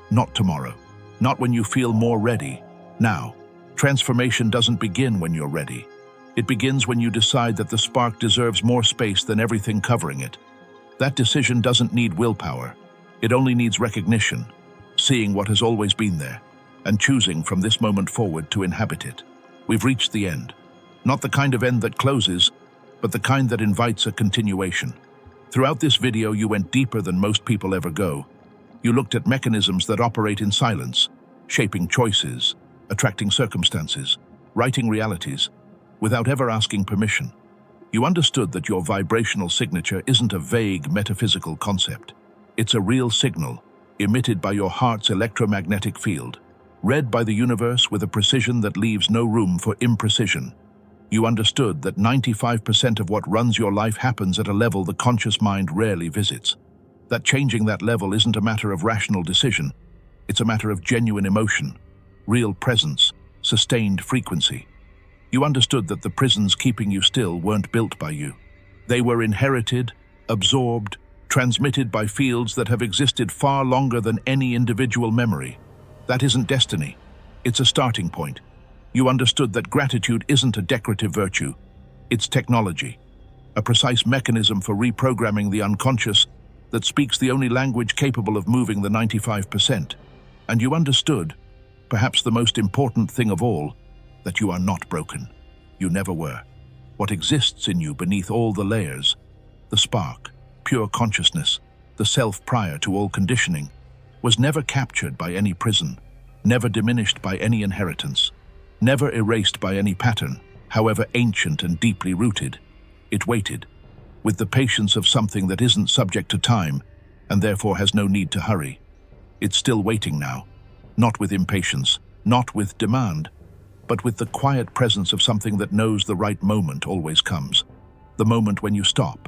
Not tomorrow. Not when you feel more ready. Now. Transformation doesn't begin when you're ready. It begins when you decide that the spark deserves more space than everything covering it. That decision doesn't need willpower. It only needs recognition, seeing what has always been there, and choosing from this moment forward to inhabit it. We've reached the end. Not the kind of end that closes, but the kind that invites a continuation. Throughout this video, you went deeper than most people ever go. You looked at mechanisms that operate in silence, shaping choices, attracting circumstances, writing realities, without ever asking permission. You understood that your vibrational signature isn't a vague metaphysical concept. It's a real signal, emitted by your heart's electromagnetic field, read by the universe with a precision that leaves no room for imprecision. You understood that 95% of what runs your life happens at a level the conscious mind rarely visits. That changing that level isn't a matter of rational decision. It's a matter of genuine emotion, real presence, sustained frequency. You understood that the prisons keeping you still weren't built by you. They were inherited, absorbed, transmitted by fields that have existed far longer than any individual memory. That isn't destiny. It's a starting point. You understood that gratitude isn't a decorative virtue. It's technology, a precise mechanism for reprogramming the unconscious that speaks the only language capable of moving the 95%. And you understood, perhaps the most important thing of all, that you are not broken. You never were. What exists in you beneath all the layers, the spark, pure consciousness, the self prior to all conditioning, was never captured by any prison, never diminished by any inheritance, never erased by any pattern, however ancient and deeply rooted. It waited, with the patience of something that isn't subject to time and therefore has no need to hurry. It's still waiting now, not with impatience, not with demand, but with the quiet presence of something that knows the right moment always comes, the moment when you stop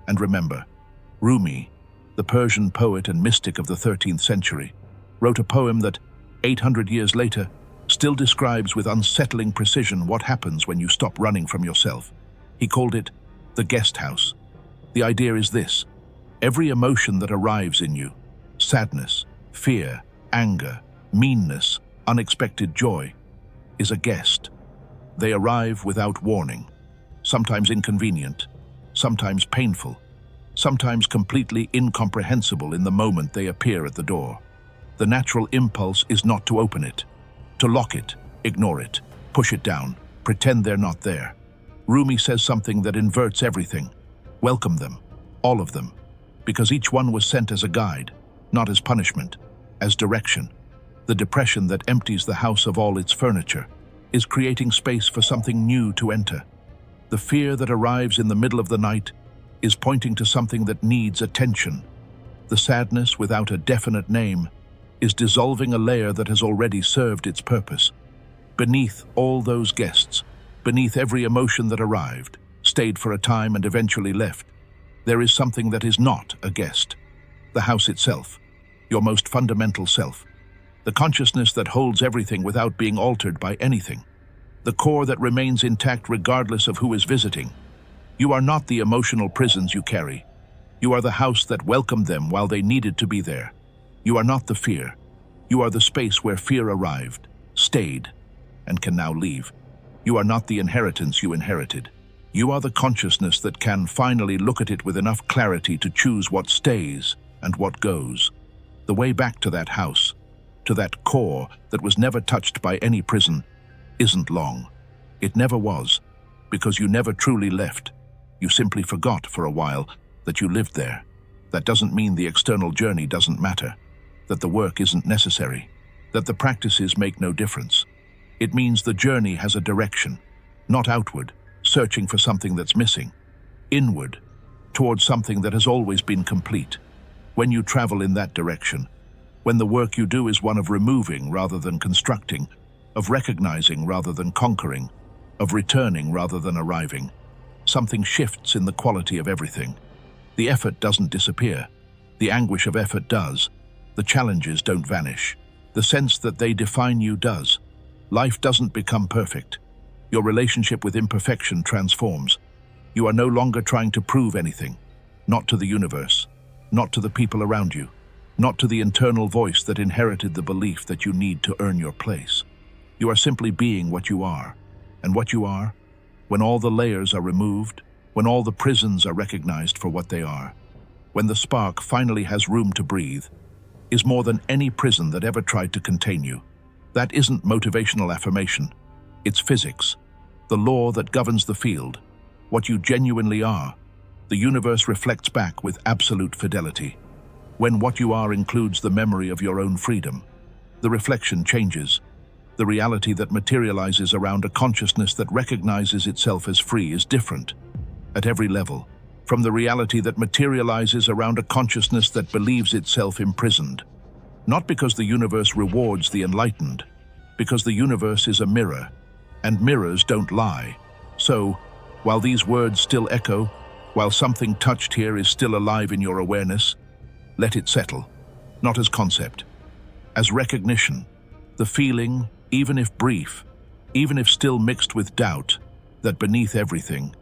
and remember. Rumi, the Persian poet and mystic of the 13th century, wrote a poem that, 800 years later, still describes with unsettling precision what happens when you stop running from yourself. He called it the guest house. The idea is this: every emotion that arrives in you, sadness, fear, anger, meanness, unexpected joy, is a guest. They arrive without warning, sometimes inconvenient, sometimes painful, sometimes completely incomprehensible in the moment they appear at the door. The natural impulse is not to open it, to lock it, ignore it, push it down, pretend they're not there. Rumi says something that inverts everything. Welcome them, all of them, because each one was sent as a guide, not as punishment, as direction. The depression that empties the house of all its furniture is creating space for something new to enter. The fear that arrives in the middle of the night is pointing to something that needs attention. The sadness without a definite name is dissolving a layer that has already served its purpose. Beneath all those guests, beneath every emotion that arrived, stayed for a time and eventually left, there is something that is not a guest. The house itself, your most fundamental self. The consciousness that holds everything without being altered by anything. The core that remains intact regardless of who is visiting. You are not the emotional prisons you carry. You are the house that welcomed them while they needed to be there. You are not the fear. You are the space where fear arrived, stayed, and can now leave. You are not the inheritance you inherited. You are the consciousness that can finally look at it with enough clarity to choose what stays and what goes. The way back to that house, to that core that was never touched by any prison, isn't long. It never was, because you never truly left. You simply forgot for a while that you lived there. That doesn't mean the external journey doesn't matter, that the work isn't necessary, that the practices make no difference. It means the journey has a direction, not outward, searching for something that's missing. Inward, towards something that has always been complete. When you travel in that direction, when the work you do is one of removing rather than constructing, of recognizing rather than conquering, of returning rather than arriving, something shifts in the quality of everything. The effort doesn't disappear. The anguish of effort does. The challenges don't vanish. The sense that they define you does. Life doesn't become perfect. Your relationship with imperfection transforms. You are no longer trying to prove anything, not to the universe, not to the people around you, not to the internal voice that inherited the belief that you need to earn your place. You are simply being what you are. And what you are, when all the layers are removed, when all the prisons are recognized for what they are, when the spark finally has room to breathe, is more than any prison that ever tried to contain you. That isn't motivational affirmation. It's physics, the law that governs the field. What you genuinely are, the universe reflects back with absolute fidelity. When what you are includes the memory of your own freedom, the reflection changes. The reality that materializes around a consciousness that recognizes itself as free is different, at every level, from the reality that materializes around a consciousness that believes itself imprisoned. Not because the universe rewards the enlightened, because the universe is a mirror, and mirrors don't lie. So, while these words still echo, while something touched here is still alive in your awareness, let it settle, not as concept, as recognition, the feeling, even if brief, even if still mixed with doubt, that beneath everything,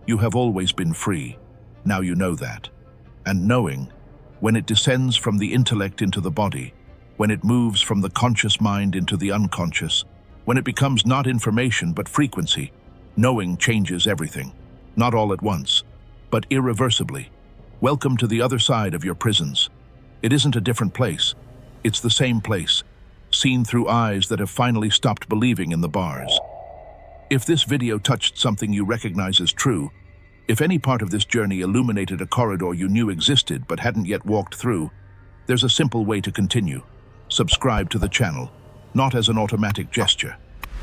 you have always been free. Now you know that. And knowing, when it descends from the intellect into the body, when it moves from the conscious mind into the unconscious, when it becomes not information but frequency, knowing changes everything, not all at once, but irreversibly. Welcome to the other side of your prisons. It isn't a different place. It's the same place, seen through eyes that have finally stopped believing in the bars. If this video touched something you recognize as true, if any part of this journey illuminated a corridor you knew existed but hadn't yet walked through, there's a simple way to continue. Subscribe to the channel, not as an automatic gesture,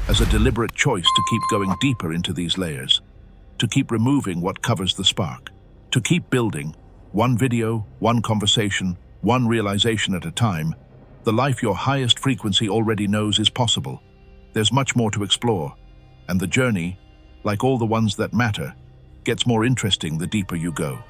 as a deliberate choice to keep going deeper into these layers, to keep removing what covers the spark, to keep building, one video, one conversation, one realization at a time, the life your highest frequency already knows is possible. There's much more to explore, and the journey, like all the ones that matter, gets more interesting the deeper you go.